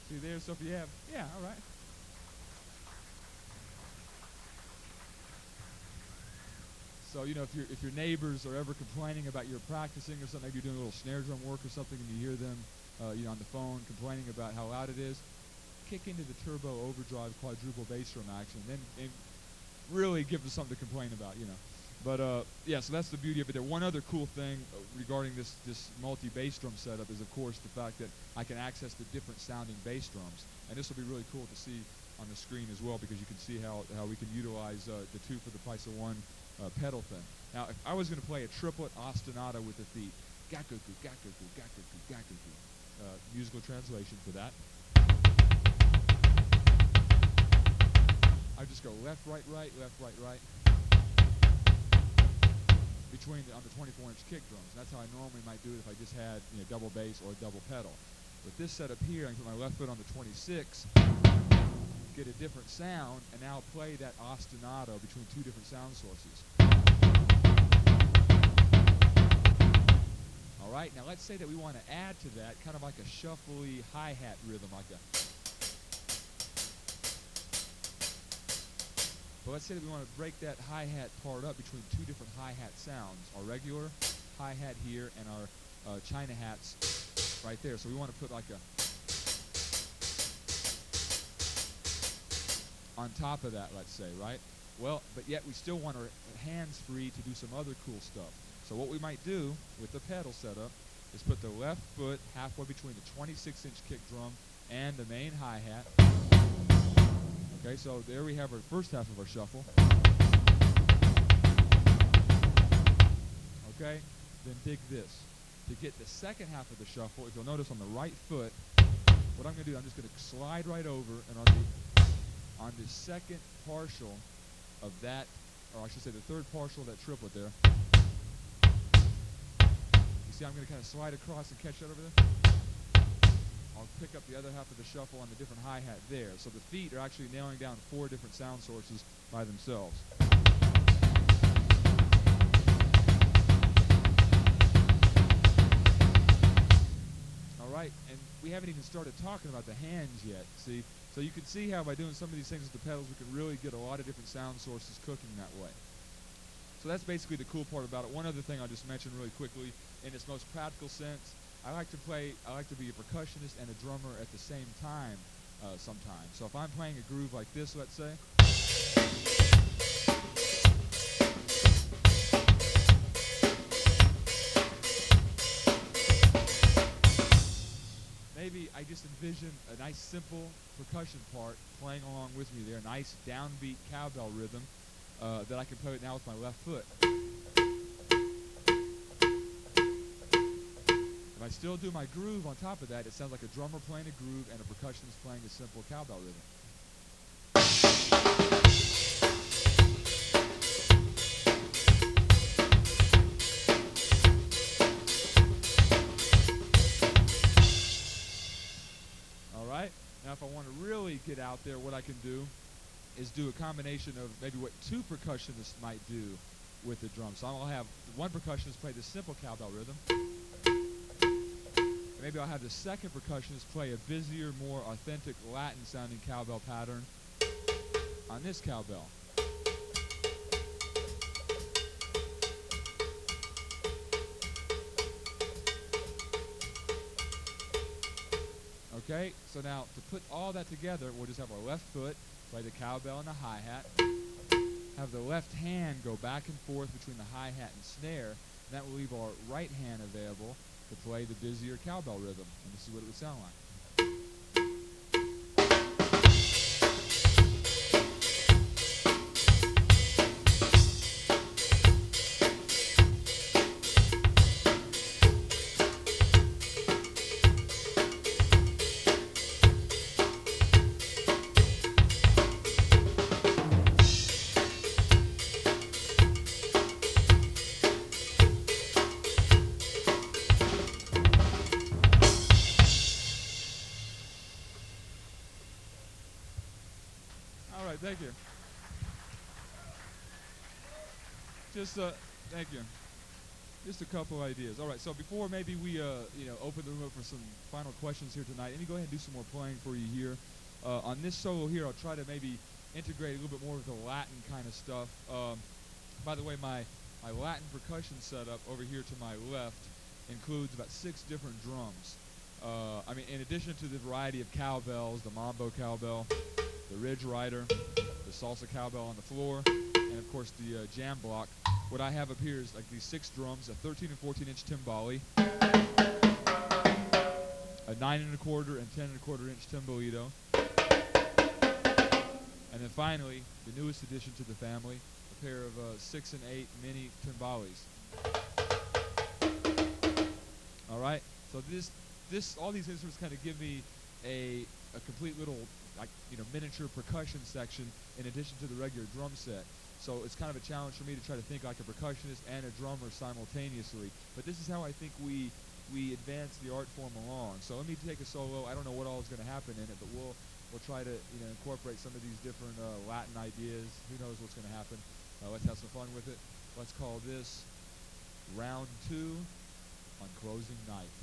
See there, so if you have, yeah, all right. So, you know, if your neighbors are ever complaining about your practicing or something, maybe you're doing a little snare drum work or something, and you hear them, you know, on the phone complaining about how loud it is, kick into the turbo overdrive quadruple bass drum action, and really give them something to complain about, you know. But yeah, so that's the beauty of it there. One other cool thing regarding this multi-bass drum setup is, of course, the fact that I can access the different sounding bass drums, and this will be really cool to see on the screen as well, because you can see how we can utilize the 2 for the price of 1 pedal thing. Now, if I was going to play a triplet ostinato with the feet, gakuku, gakuku, gakuku, gakuku, musical translation for that, I just go left, right, right, left, right, right, on the 24-inch kick drums. And that's how I normally might do it if I just had, you know, double bass or a double pedal. With this setup here, I can put my left foot on the 26, get a different sound, and now play that ostinato between 2 different sound sources. All right, now let's say that we want to add to that kind of like a shuffly hi-hat rhythm, like a. But let's say that we want to break that hi-hat part up between 2 different hi-hat sounds, our regular hi-hat here and our China hats right there. So we want to put like a on top of that, let's say, right? Well, but yet we still want our hands free to do some other cool stuff. So what we might do with the pedal setup is put the left foot halfway between the 26-inch kick drum and the main hi-hat. Okay, so there we have our first half of our shuffle. Okay, then dig this. To get the second half of the shuffle, if you'll notice on the right foot, what I'm going to do, I'm just going to slide right over, and on the second partial of that, or I should say the third partial of that triplet there, you see I'm going to kind of slide across and catch that over there? I'll pick up the other half of the shuffle on the different hi-hat there. So the feet are actually nailing down 4 different sound sources by themselves. All right, and we haven't even started talking about the hands yet, see? So you can see how by doing some of these things with the pedals, we can really get a lot of different sound sources cooking that way. So that's basically the cool part about it. One other thing I'll just mention really quickly, in its most practical sense, I like to be a percussionist and a drummer at the same time sometimes. So if I'm playing a groove like this, let's say, maybe I just envision a nice simple percussion part playing along with me there, a nice downbeat cowbell rhythm that I can play now with my left foot. If I still do my groove on top of that, it sounds like a drummer playing a groove and a percussionist playing a simple cowbell rhythm. All right, now if I want to really get out there, what I can do is do a combination of maybe what 2 percussionists might do with the drum. So I'll have one percussionist play the simple cowbell rhythm. Maybe I'll have the second percussionist play a busier, more authentic Latin-sounding cowbell pattern on this cowbell. Okay, so now to put all that together, we'll just have our left foot play the cowbell and the hi-hat, have the left hand go back and forth between the hi-hat and snare, and that will leave our right hand available to play the busier cowbell rhythm. And this is what it would sound like. right, thank you. Just, thank you. Just a couple ideas. All right, so before maybe we, open the room up for some final questions here tonight, let me go ahead and do some more playing for you here. On this solo here, I'll try to maybe integrate a little bit more of the Latin kind of stuff. By the way, my Latin percussion setup over here to my left includes about 6 different drums. In addition to the variety of cowbells, the mambo cowbell, the ridge rider, the salsa cowbell on the floor, and of course the jam block. What I have up here is like these 6 drums, a 13 and 14 inch timbali, a 9 1/4 and 10 1/4 inch timbalito, and then finally, the newest addition to the family, a pair of 6 and 8 mini timbalis. All right, so all these instruments kind of give me a complete little miniature percussion section in addition to the regular drum set. So it's kind of a challenge for me to try to think like a percussionist and a drummer simultaneously. But this is how I think we advance the art form along. So let me take a solo. I don't know what all is going to happen in it, but we'll try to incorporate some of these different Latin ideas. Who knows what's going to happen? Let's have some fun with it. Let's call this round 2 on closing night.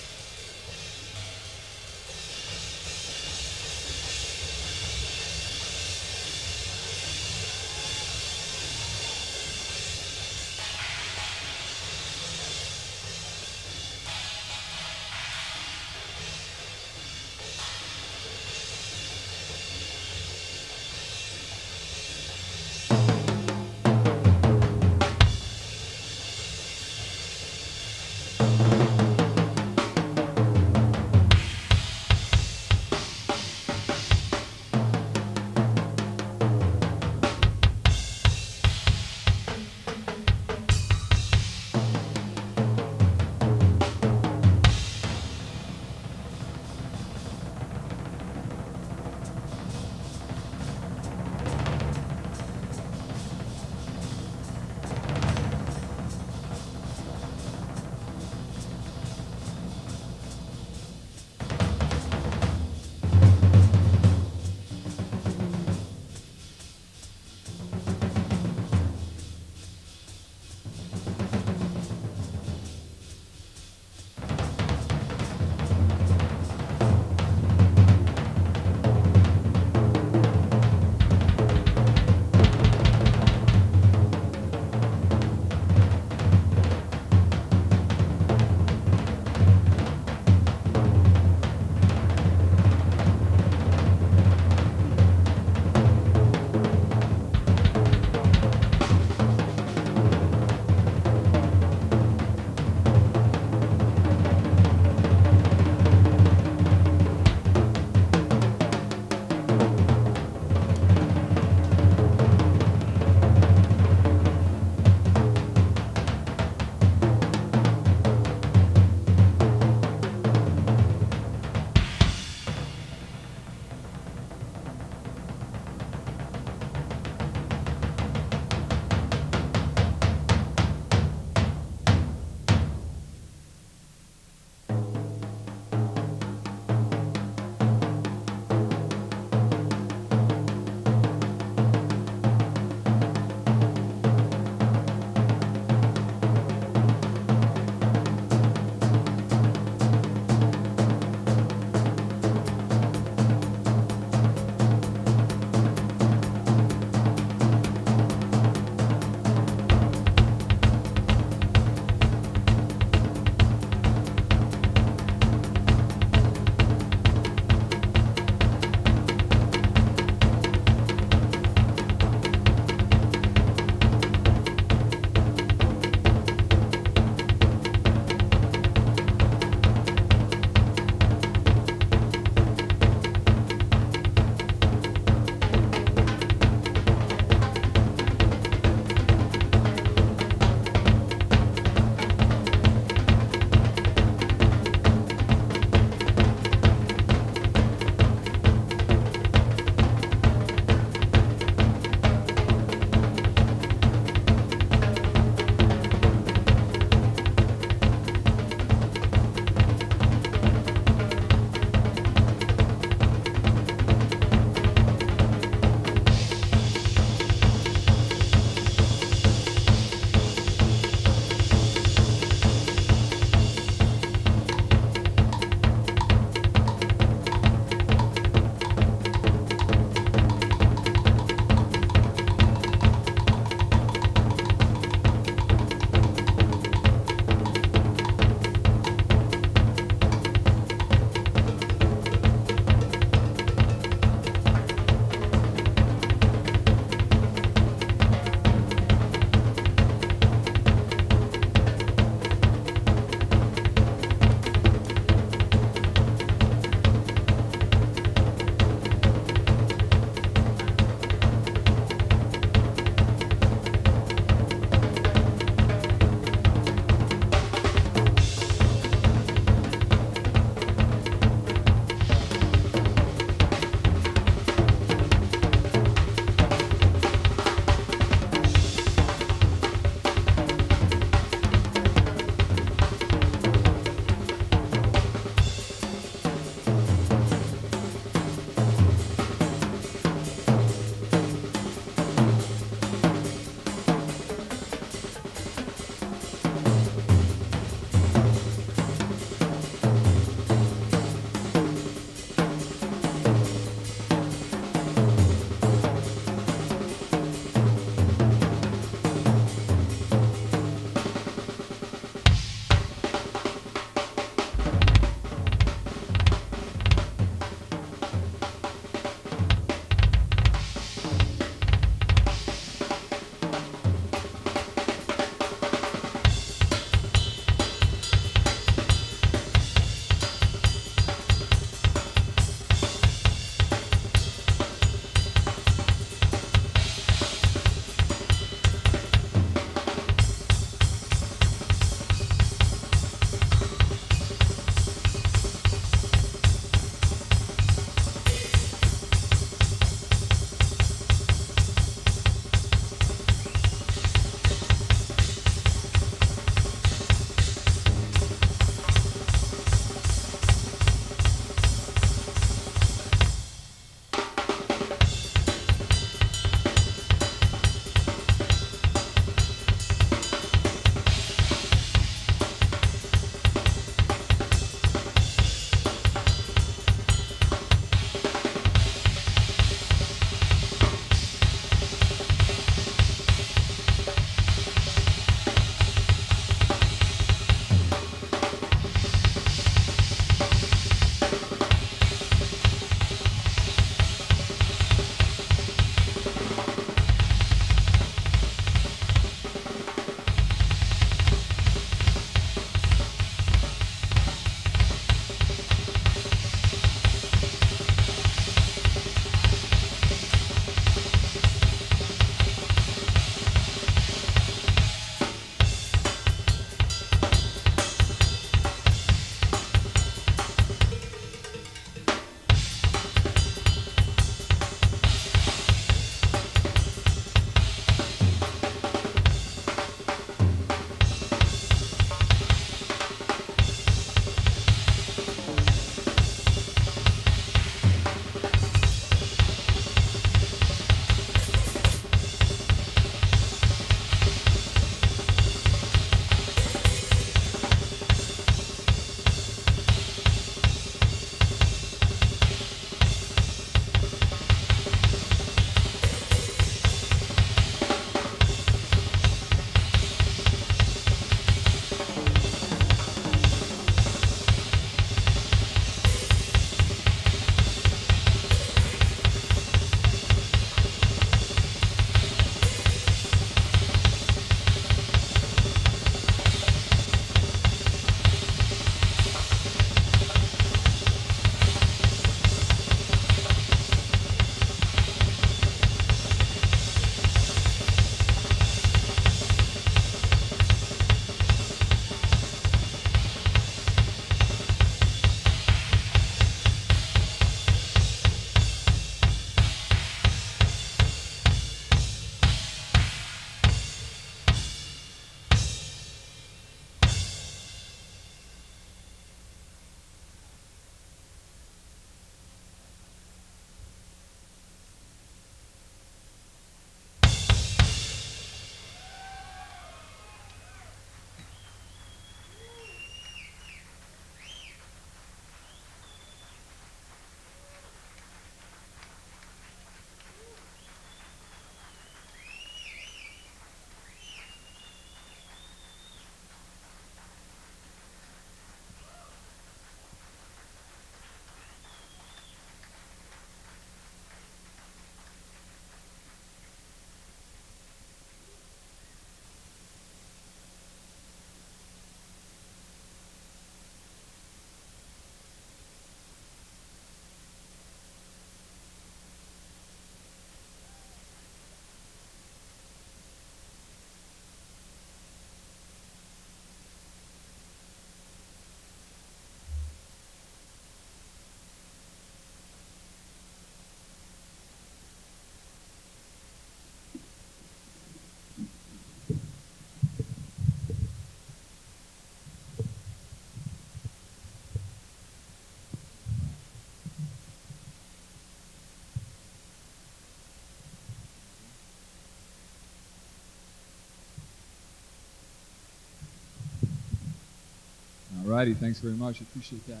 righty, thanks very much. I appreciate that.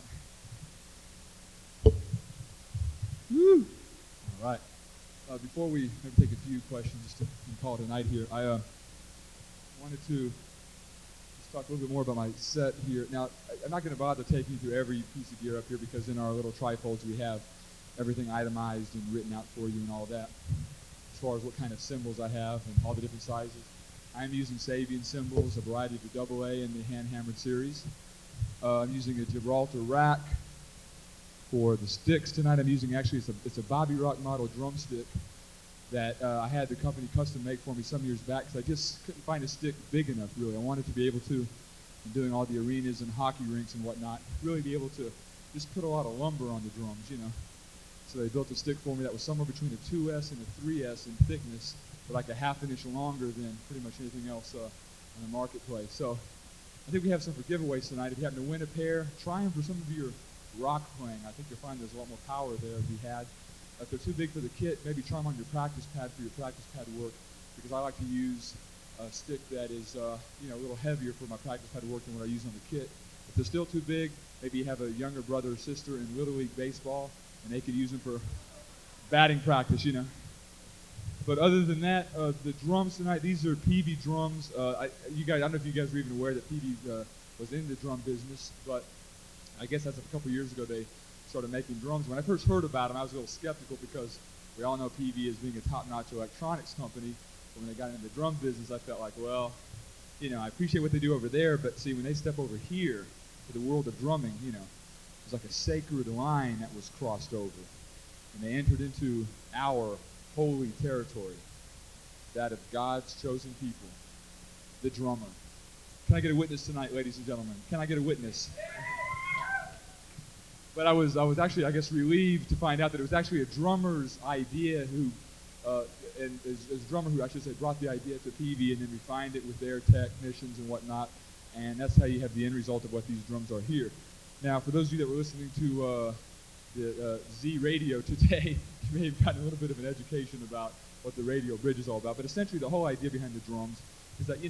Woo! All right. Before we maybe take a few questions just to call it a night here, I wanted to just talk a little bit more about my set here. Now, I'm not going to bother taking you through every piece of gear up here because in our little trifolds we have everything itemized and written out for you and all that, as far as what kind of cymbals I have and all the different sizes. I'm using Sabian cymbals, a variety of the AA and the hand-hammered series. I'm using a Gibraltar rack. For the sticks tonight, I'm using actually it's a Bobby Rock model drumstick that I had the company custom make for me some years back because I just couldn't find a stick big enough, really. I wanted to be able to, in doing all the arenas and hockey rinks and whatnot, really be able to just put a lot of lumber on the drums, you know. So they built a stick for me that was somewhere between a 2S and a 3S in thickness, but like a half an inch longer than pretty much anything else in the marketplace. So I think we have some for giveaways tonight. If you happen to win a pair, try them for some of your rock playing. I think you'll find there's a lot more power there to be had. If they're too big for the kit, maybe try them on your practice pad for your practice pad work, because I like to use a stick that is a little heavier for my practice pad work than what I use on the kit. If they're still too big, maybe you have a younger brother or sister in Little League baseball, and they could use them for batting practice, you know. But other than that, the drums tonight, these are Peavey drums. I don't know if you guys were even aware that Peavey was in the drum business, but I guess that's a couple years ago they started making drums. When I first heard about them, I was a little skeptical because we all know Peavey as being a top-notch electronics company. But when they got into the drum business, I felt like, well, I appreciate what they do over there, but see, when they step over here to the world of drumming, it's like a sacred line that was crossed over. And they entered into our holy territory, that of God's chosen people, the drummer. Can I get a witness tonight, ladies and gentlemen? Can I get a witness? But I was actually, I guess, relieved to find out that it was actually a drummer's idea who, and as a drummer who, I should say, brought the idea to Peavey and then refined it with their technicians and whatnot. And that's how you have the end result of what these drums are here. Now, for those of you that were listening to the Z radio today, you may have gotten a little bit of an education about what the radio bridge is all about. But essentially, the whole idea behind the drums is that,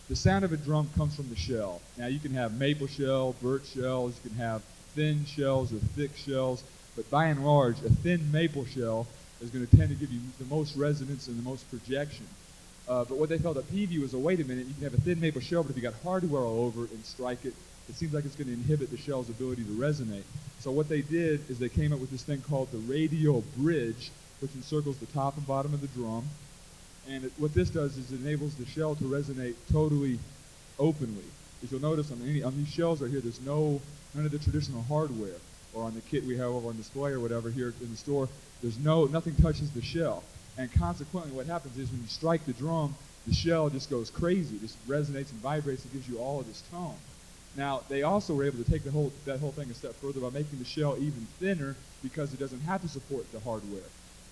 the sound of a drum comes from the shell. Now, you can have maple shell, birch shells, you can have thin shells or thick shells, but by and large, a thin maple shell is going to tend to give you the most resonance and the most projection. But what they felt at Peavey was, wait a minute, you can have a thin maple shell, but if you got hardware all over it and strike it, it seems like it's going to inhibit the shell's ability to resonate. So what they did is they came up with this thing called the radial bridge, which encircles the top and bottom of the drum. And what this does is it enables the shell to resonate totally openly. As you'll notice on these shells right here, there's none of the traditional hardware, or on the kit we have over on display or whatever here in the store, nothing touches the shell. And consequently, what happens is when you strike the drum, the shell just goes crazy. It just resonates and vibrates and gives you all of this tone. Now, they also were able to take that whole thing a step further by making the shell even thinner because it doesn't have to support the hardware.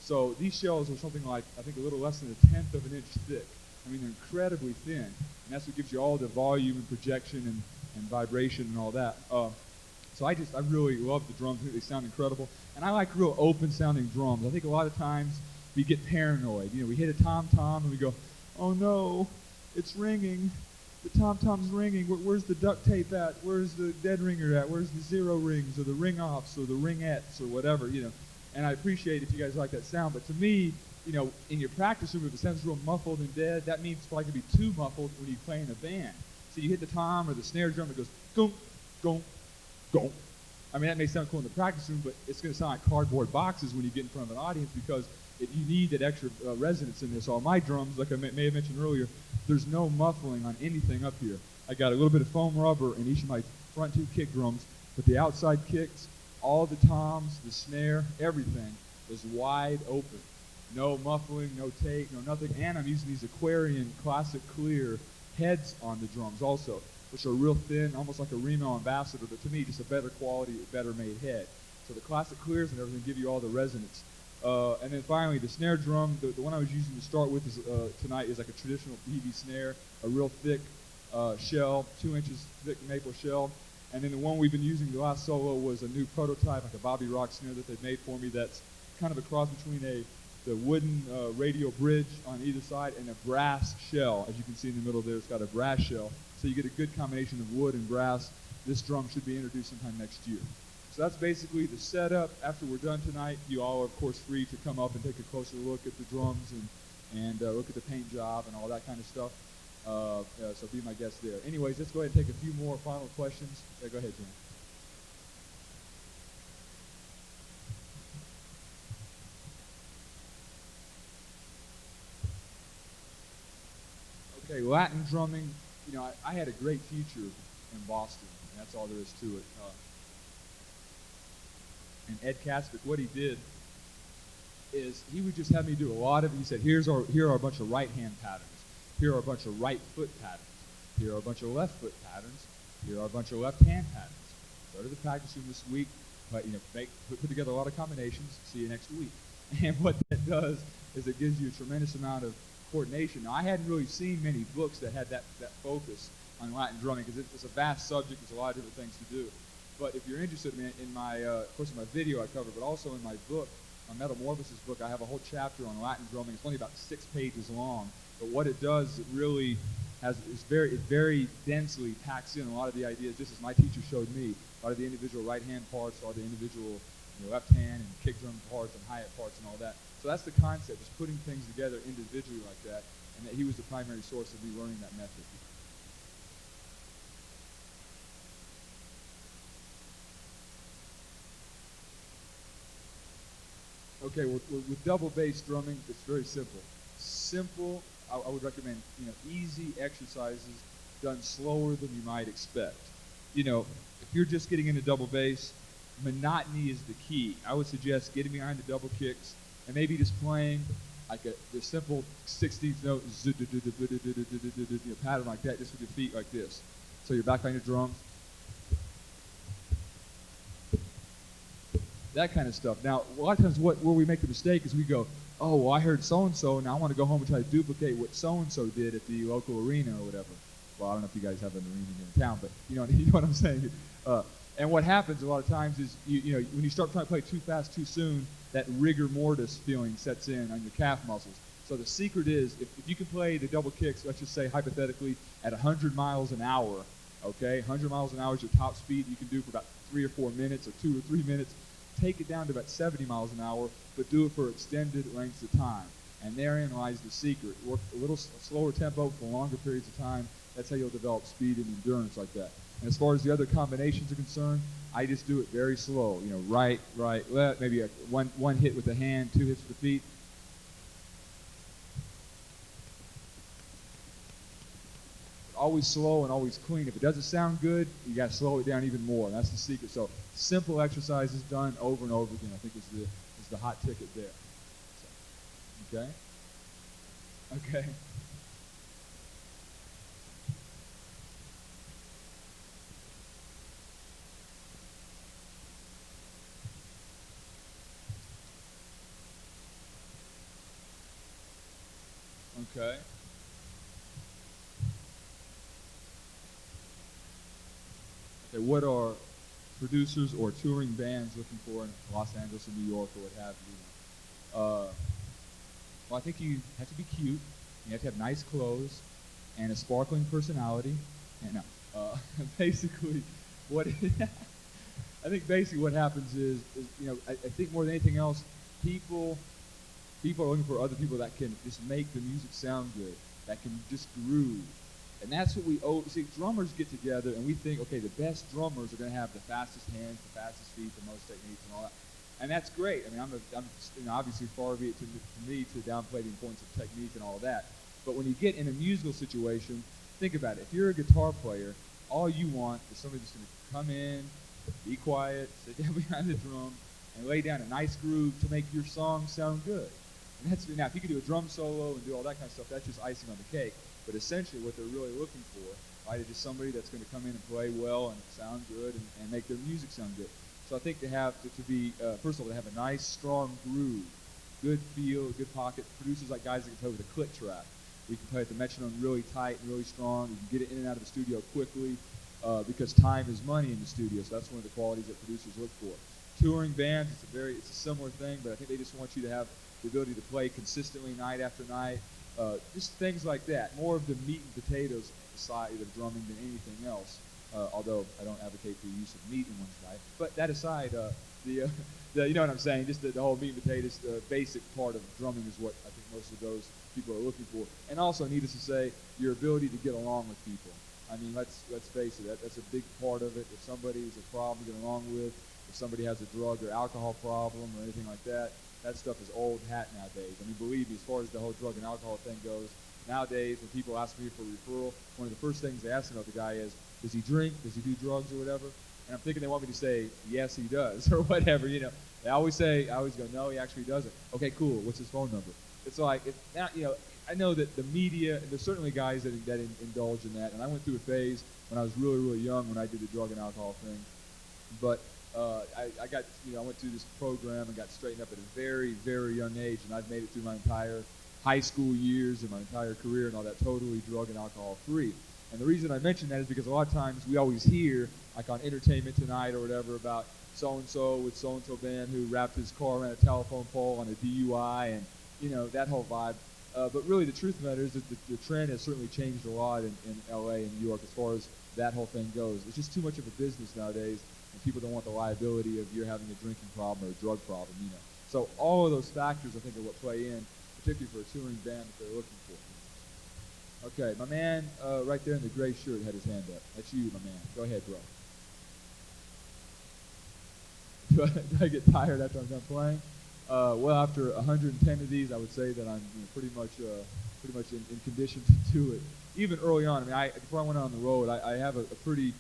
So these shells are something like, I think, a little less than 1/10 of an inch thick. I mean, they're incredibly thin. And that's what gives you all the volume and projection and vibration and all that. So I really love the drums. I think they sound incredible. And I like real open-sounding drums. I think a lot of times we get paranoid. We hit a tom-tom and we go, oh no, it's ringing. The tom-tom's ringing. Where's the duct tape at? Where's the dead ringer at? Where's the zero rings or the ring-offs or the ringettes or whatever, And I appreciate if you guys like that sound. But to me, in your practice room, if it sounds real muffled and dead, that means it's probably going to be too muffled when you play in a band. So you hit the tom or the snare drum, it goes, gong, gong, gong. I mean, that may sound cool in the practice room, but it's going to sound like cardboard boxes when you get in front of an audience because you need that extra resonance in there. So on my drums, like I may have mentioned earlier, there's no muffling on anything up here. I got a little bit of foam rubber in each of my front two kick drums, but the outside kicks, all the toms, the snare, everything is wide open. No muffling, no take, no nothing. And I'm using these Aquarian Classic Clear heads on the drums also, which are real thin, almost like a Remo Ambassador, but to me, just a better quality, better made head. So the Classic Clears and everything give you all the resonance. And then finally, the snare drum, the one I was using to start with tonight is like a traditional Peavey snare, a real thick shell, 2 inches thick maple shell. And then the one we've been using the last solo was a new prototype, like a Bobby Rock snare that they've made for me that's kind of a cross between the wooden radial bridge on either side and a brass shell. As you can see in the middle there, it's got a brass shell. So you get a good combination of wood and brass. this drum should be introduced sometime next year. So that's basically the setup. After we're done tonight, you all are, of course, free to come up and take a closer look at the drums and look at the paint job and all that kind of stuff. So be my guest there. Anyways, let's go ahead and take a few more final questions. Yeah, go ahead, Jim. Okay, Latin drumming, you know, I had a great teacher in Boston, and that's all there is to it. And Ed Caspick, what he did is he would just have me do a lot of it. He said, here are a bunch of right hand patterns. Here are a bunch of right foot patterns. Here are a bunch of left foot patterns. Here are a bunch of left hand patterns. Go to the practice room this week, but put together a lot of combinations. See you next week. And what that does is it gives you a tremendous amount of coordination. Now, I hadn't really seen many books that had that focus on Latin drumming because it's a vast subject. There's a lot of different things to do. But if you're interested in my, of course, in my video I cover, but also in my book, my Metamorphosis book, I have a whole chapter on Latin drumming. It's only about 6 pages long. But what it does, it really it very densely packs in a lot of the ideas, just as my teacher showed me. A lot of the individual right hand parts, a lot of the individual left hand and kick drum parts and hi-hat parts and all that. So that's the concept, just putting things together individually like that, and that he was the primary source of me learning that method. Okay, with double bass drumming, it's very simple. Simple, I would recommend, easy exercises done slower than you might expect. If you're just getting into double bass, monotony is the key. I would suggest getting behind the double kicks and maybe just playing like the simple 16th note pattern like that, just with your feet like this. So you're back on your drums. That kind of stuff. Now, a lot of times where we make the mistake is we go, oh, well, I heard so-and-so, and I want to go home and try to duplicate what so-and-so did at the local arena or whatever. Well, I don't know if you guys have an arena here in town, but you know what I'm saying. And what happens a lot of times is, when you start trying to play too fast too soon, that rigor mortis feeling sets in on your calf muscles. So the secret is, if you can play the double kicks, let's just say hypothetically, at 100 miles an hour, okay? 100 miles an hour is your top speed you can do for about 3 or 4 minutes or 2 or 3 minutes. Take it down to about 70 miles an hour, but do it for extended lengths of time. And therein lies the secret. Work a little slower tempo for longer periods of time. That's how you'll develop speed and endurance like that. And as far as the other combinations are concerned, I just do it very slow. Right, left, maybe one hit with the hand, 2 hits with the feet. Always slow and always clean. If it doesn't sound good, you got to slow it down even more. That's the secret. So simple exercises done over and over again, I think is the hot ticket there. So, okay? Okay. Okay. Okay, what are producers or touring bands looking for in Los Angeles or New York or what have you? Well, I think you have to be cute. You have to have nice clothes and a sparkling personality. And basically, what I think basically what happens is I think more than anything else, people are looking for other people that can just make the music sound good, that can just groove. And that's what we owe. See, drummers get together and we think, okay, the best drummers are going to have the fastest hands, the fastest feet, the most techniques, and all that. And that's great. I mean, I'm obviously far be it to me to downplay the importance of technique and all of that. But when you get in a musical situation, think about it. If you're a guitar player, all you want is somebody that's going to come in, be quiet, sit down behind the drum, and lay down a nice groove to make your song sound good. And now, if you can do a drum solo and do all that kind of stuff, that's just icing on the cake. But essentially what they're really looking for, right, is just somebody that's going to come in and play well and sound good and make their music sound good. So I think they have to be, first of all, they have a nice, strong groove, good feel, good pocket. Producers like guys that can play with a click track. We can play with the metronome really tight and really strong. We can get it in and out of the studio quickly because time is money in the studio. So that's one of the qualities that producers look for. Touring bands, it's a similar thing, but I think they just want you to have the ability to play consistently night after night. Just things like that. More of the meat and potatoes side of drumming than anything else. although I don't advocate the use of meat in one's diet. But that aside, you know what I'm saying, just the whole meat and potatoes, the basic part of drumming is what I think most of those people are looking for. And also, needless to say, your ability to get along with people. I mean, let's face it, that's a big part of it. If somebody is a problem to get along with, if somebody has a drug or alcohol problem or anything like that, that stuff is old hat nowadays. I mean, believe me, as far as the whole drug and alcohol thing goes, nowadays when people ask me for a referral, one of the first things they ask about the guy is, does he drink? Does he do drugs or whatever? And I'm thinking they want me to say, yes, he does, or whatever, you know. I always go, no, he actually doesn't. Okay, cool. What's his phone number? It's like, now, you know, I know that the media, and there's certainly guys that indulge in that, and I went through a phase when I was really, really young when I did the drug and alcohol thing. But I got, you know, I went through this program and got straightened up at a very, very young age, and I've made it through my entire high school years and my entire career and all that, totally drug and alcohol free. And the reason I mention that is because a lot of times we always hear, like on Entertainment Tonight or whatever, about so-and-so with so-and-so band who wrapped his car around a telephone pole on a DUI and, you know, that whole vibe. But really the truth of the matter is that the trend has certainly changed a lot in LA and New York as far as that whole thing goes. It's just too much of a business nowadays, and people don't want the liability of you're having a drinking problem or a drug problem, you know. So all of those factors, I think, are what play in, particularly for a touring band that they're looking for. Okay, my man right there in the gray shirt had his hand up. That's you, my man. Go ahead, bro. Do I get tired after I'm done playing? Well, after 110 of these, I would say that I'm pretty much in condition to do it. Even early on, I mean, before I went on the road, I have a pretty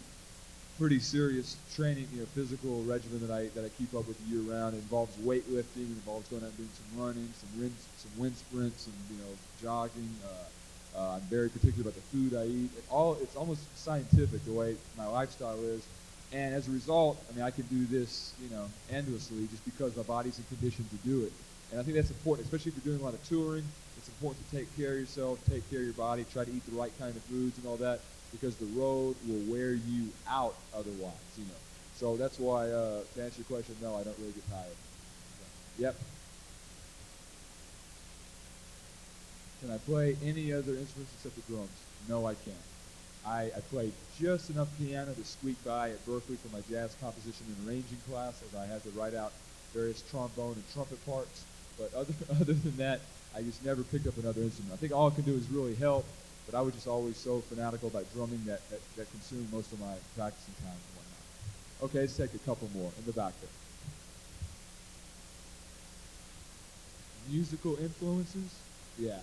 serious training, physical regimen that I keep up with year round. It involves weightlifting, it involves going out and doing some running, some wind sprints, and jogging. I'm very particular about the food I eat. It's almost scientific the way my lifestyle is. And as a result, I mean, I can do this, endlessly just because my body's in condition to do it. And I think that's important, especially if you're doing a lot of touring. It's important to take care of yourself, take care of your body, try to eat the right kind of foods and all that, because the road will wear you out otherwise, So that's why, to answer your question, no, I don't really get tired. Yep. Can I play any other instruments except the drums? No, I can't. I played just enough piano to squeak by at Berkeley for my jazz composition and arranging class, as I had to write out various trombone and trumpet parts. But other than that, I just never picked up another instrument. I think all it can do is really help, but I was just always so fanatical about drumming that consumed most of my practicing time and whatnot. Okay, let's take a couple more in the back there. Musical influences? Yeah.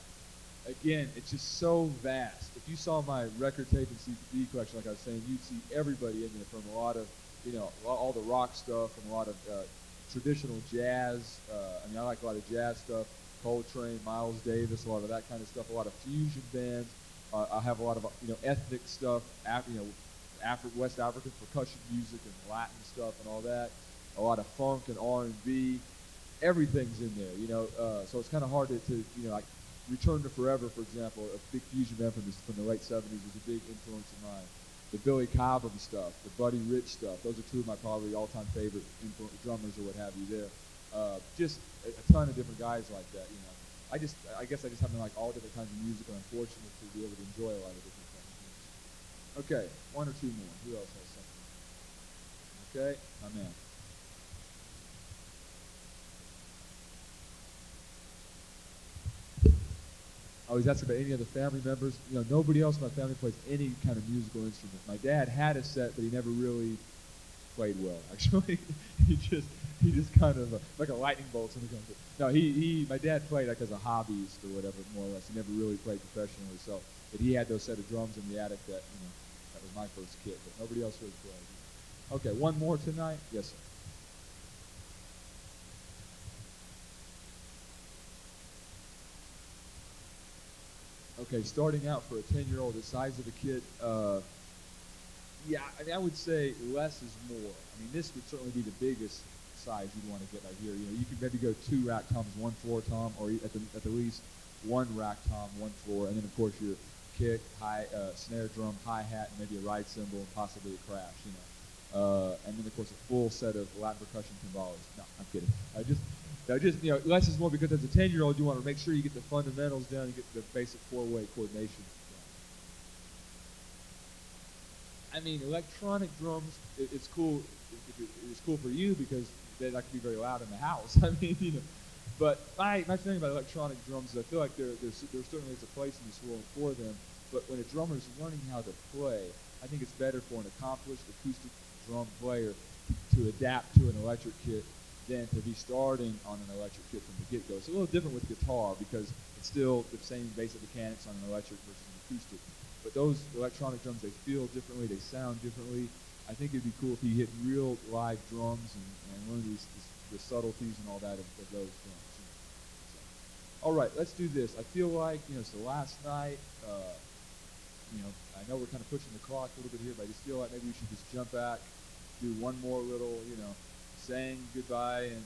Again, it's just so vast. If you saw my record tape and CD collection, like I was saying, you'd see everybody in there, from a lot of, all the rock stuff and a lot of traditional jazz. I like a lot of jazz stuff, Coltrane, Miles Davis, a lot of that kind of stuff, a lot of fusion bands. I have a lot of, ethnic stuff, West African percussion music and Latin stuff and all that, a lot of funk and R&B. Everything's in there, so it's kind of hard to like, Return to Forever, for example, a big fusion band from the late 70s, was a big influence of mine. The Billy Cobham stuff, the Buddy Rich stuff, those are two of my probably all-time favorite drummers or what have you there. Just a ton of different guys like that, I guess I just happen to like all different kinds of music, and I'm fortunate to be able to enjoy a lot of different things. Okay, one or two more. Who else has something? Okay, my man. Oh, he's asking about any other family members. Nobody else in my family plays any kind of musical instrument. My dad had a set, but he never really played well. Actually, he just kind of like a lightning bolt. No, my dad played like as a hobbyist or whatever, more or less. He never really played professionally. So, but he had those set of drums in the attic that that was my first kit. But nobody else really played. Okay, one more tonight. Yes, sir. Okay, starting out for a 10-year-old, the size of the kit, I would say less is more. I mean, this would certainly be the biggest size you'd want to get right here. You could maybe go 2 rack toms, 1 floor tom, or at the least 1 rack tom, 1 floor, and then of course your kick, snare drum, hi-hat, and maybe a ride cymbal, and possibly a crash. And then of course a full set of Latin percussion timbales. No, I'm kidding. Less is more because as a 10-year-old, you want to make sure you get the fundamentals down, you get the basic 4-way coordination down. I mean, electronic drums, it's cool. It's cool for you because they're not going to be very loud in the house. I mean, you know. But my feeling about electronic drums is I feel like there certainly is a place in this world for them. But when a drummer is learning how to play, I think it's better for an accomplished acoustic drum player to adapt to an electric kit than to be starting on an electric kit from the get-go. It's a little different with guitar because it's still the same basic mechanics on an electric versus an acoustic. But those electronic drums, they feel differently, they sound differently. I think it'd be cool if you hit real live drums and learn the subtleties and all that of those drums. All right, let's do this. I feel like, it's the last night. I know we're kind of pushing the clock a little bit here, but I just feel like maybe we should just jump back, do one more little, saying goodbye and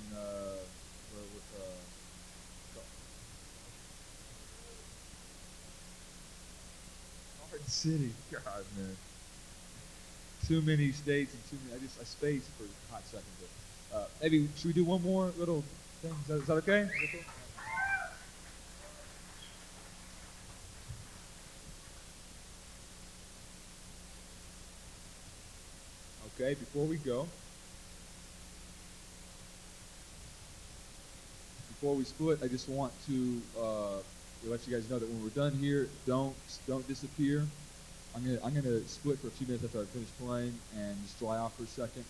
Garden City. God, man. Too many states and too many. I spaced for a hot second. But maybe should we do one more little thing? Is that okay? Is that cool? Okay, before we split, I just want to let you guys know that when we're done here, don't disappear. I'm gonna split for a few minutes after I finish playing and just dry off for a second.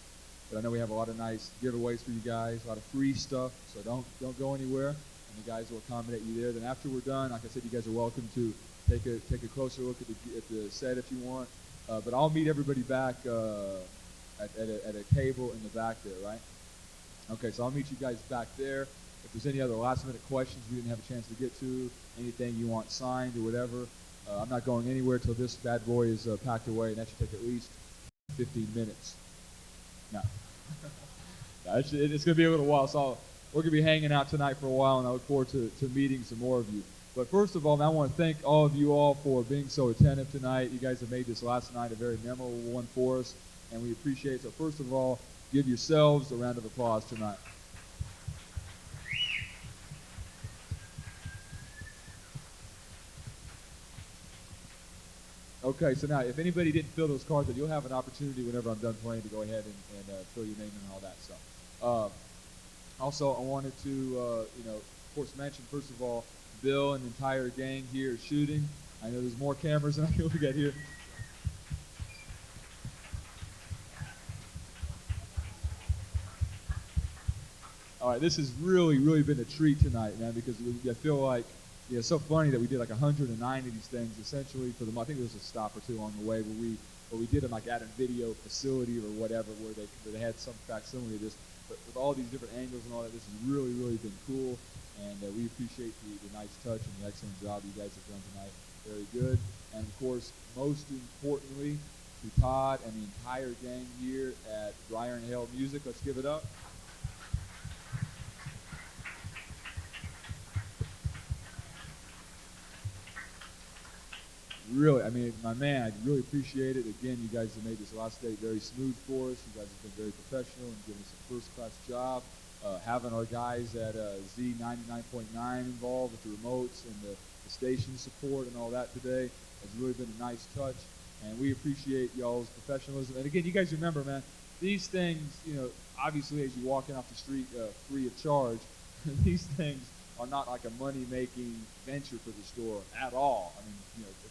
But I know we have a lot of nice giveaways for you guys, a lot of free stuff, so don't go anywhere, and the guys will accommodate you there. Then after we're done, like I said, you guys are welcome to take a closer look at the set if you want. But I'll meet everybody back at a table in the back there, right? Okay, so I'll meet you guys back there. If there's any other last-minute questions we didn't have a chance to get to, anything you want signed or whatever, I'm not going anywhere till this bad boy is packed away, and that should take at least 15 minutes. No. It's going to be a little while, so we're going to be hanging out tonight for a while, and I look forward to meeting some more of you. But first of all, man, I want to thank all of you all for being so attentive tonight. You guys have made this last night a very memorable one for us, and we appreciate it. So first of all, give yourselves a round of applause tonight. Okay, so now if anybody didn't fill those cards, then you'll have an opportunity whenever I'm done playing to go ahead and fill your name and all that stuff. Also, I wanted to, of course, mention, first of all, Bill and the entire gang here is shooting. I know there's more cameras than I can look at here. All right, this has really been a treat tonight, man, because I feel like, it's so funny that we did like 109 of these things essentially for them. I think there was a stop or two along the way where we did them like at a video facility or whatever where they had some facsimile of this. But with all these different angles and all that, this has really been cool. And we appreciate the nice touch and the excellent job you guys have done tonight. Very good. And of course, most importantly, to Todd and the entire gang here at Brier Hale Music. Let's give it up. Really, I mean, my man, I really appreciate it. Again, you guys have made this last day very smooth for us. You guys have been very professional and given us a first-class job. Having our guys at Z99.9 involved with the remotes and the station support and all that today has really been a nice touch. And we appreciate y'all's professionalism. And again, you guys remember, man, these things, obviously as you're walking off the street free of charge, these things are not like a money-making venture for the store at all. I mean,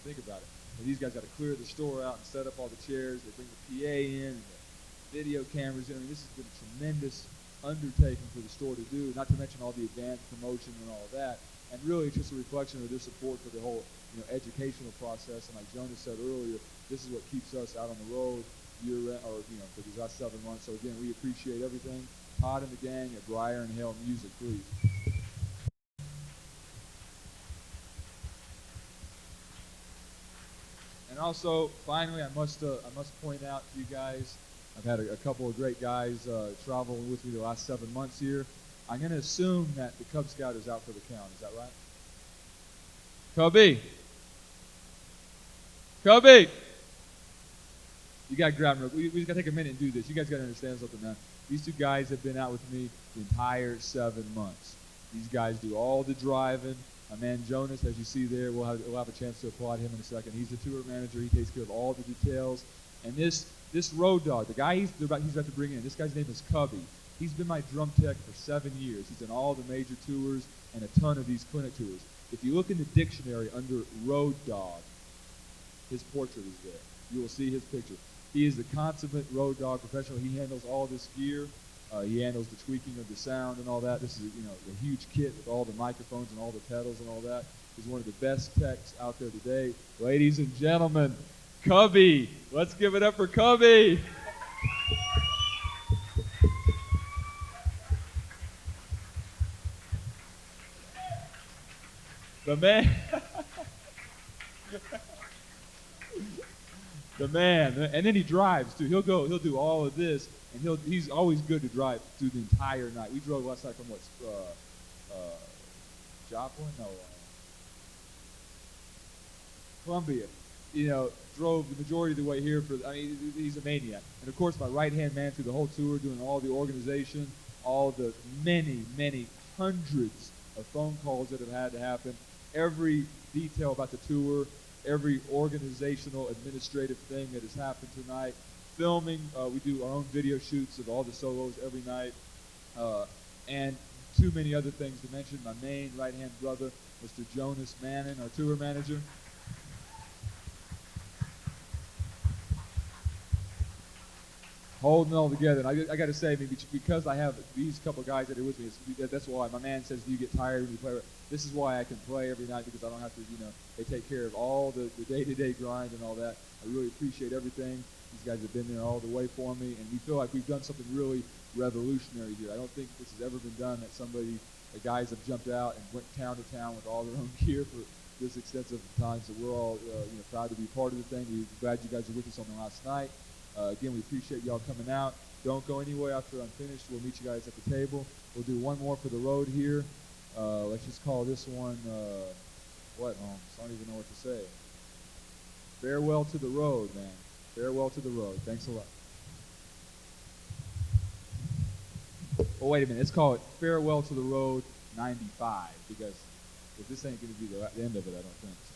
think about it. And these guys got to clear the store out and set up all the chairs. They bring the PA in and the video cameras in. I mean, this has been a tremendous undertaking for the store to do, not to mention all the advanced promotion and all of that. And really, it's just a reflection of their support for the whole, educational process. And like Jonas said earlier, this is what keeps us out on the road for these last 7 months. So again, we appreciate everything. Todd and the gang at Brier Hale Music, please. And also, finally, I must point out to you guys, I've had a couple of great guys traveling with me the last 7 months here. I'm going to assume that the Cub Scout is out for the count. Is that right? Cubby! You got to grab him. We just got to take a minute and do this. You guys got to understand something, man. These two guys have been out with me the entire 7 months. These guys do all the driving. My man Jonas, as you see there, we'll have a chance to applaud him in a second. He's the tour manager. He takes care of all the details. And this road dog, the guy he's about to bring in, this guy's name is Cubby. He's been my drum tech for 7 years. He's done all the major tours and a ton of these clinic tours. If you look in the dictionary under road dog, his portrait is there. You will see his picture. He is the consummate road dog professional. He handles all this gear. He handles the tweaking of the sound and all that. This is a huge kit with all the microphones and all the pedals and all that. He's one of the best techs out there today. Ladies and gentlemen, Cubby. Let's give it up for Cubby. The man. The man. And then he drives too. He'll do all of this, and he's always good to drive through the entire night. We drove last night from Joplin? No. Columbia. Drove the majority of the way here he's a maniac. And of course my right-hand man through the whole tour, doing all the organization, all the many, many hundreds of phone calls that have had to happen, every detail about the tour, every organizational, administrative thing that has happened tonight, filming, we do our own video shoots of all the solos every night, and too many other things to mention. My main right-hand brother, Mr. Jonas Mannon, our tour manager. Holding it all together. And I got to say, maybe because I have these couple guys that are with me, that's why my man says, do you get tired when you play? This is why I can play every night, because I don't have to, they take care of all the day-to-day grind and all that. I really appreciate everything. These guys have been there all the way for me, and we feel like we've done something really revolutionary here. I don't think this has ever been done, that the guys have jumped out and went town to town with all their own gear for this extensive time. So we're all proud to be part of the thing. We're glad you guys are with us on the last night. Again, we appreciate y'all coming out. Don't go anywhere after I'm finished. We'll meet you guys at the table. We'll do one more for the road here. Let's just call this one, what, Holmes? I don't even know what to say. Farewell to the road, man. Farewell to the road. Thanks a lot. Oh, wait a minute. Let's call it Farewell to the Road 95, because if this ain't going to be the end of it, I don't think so.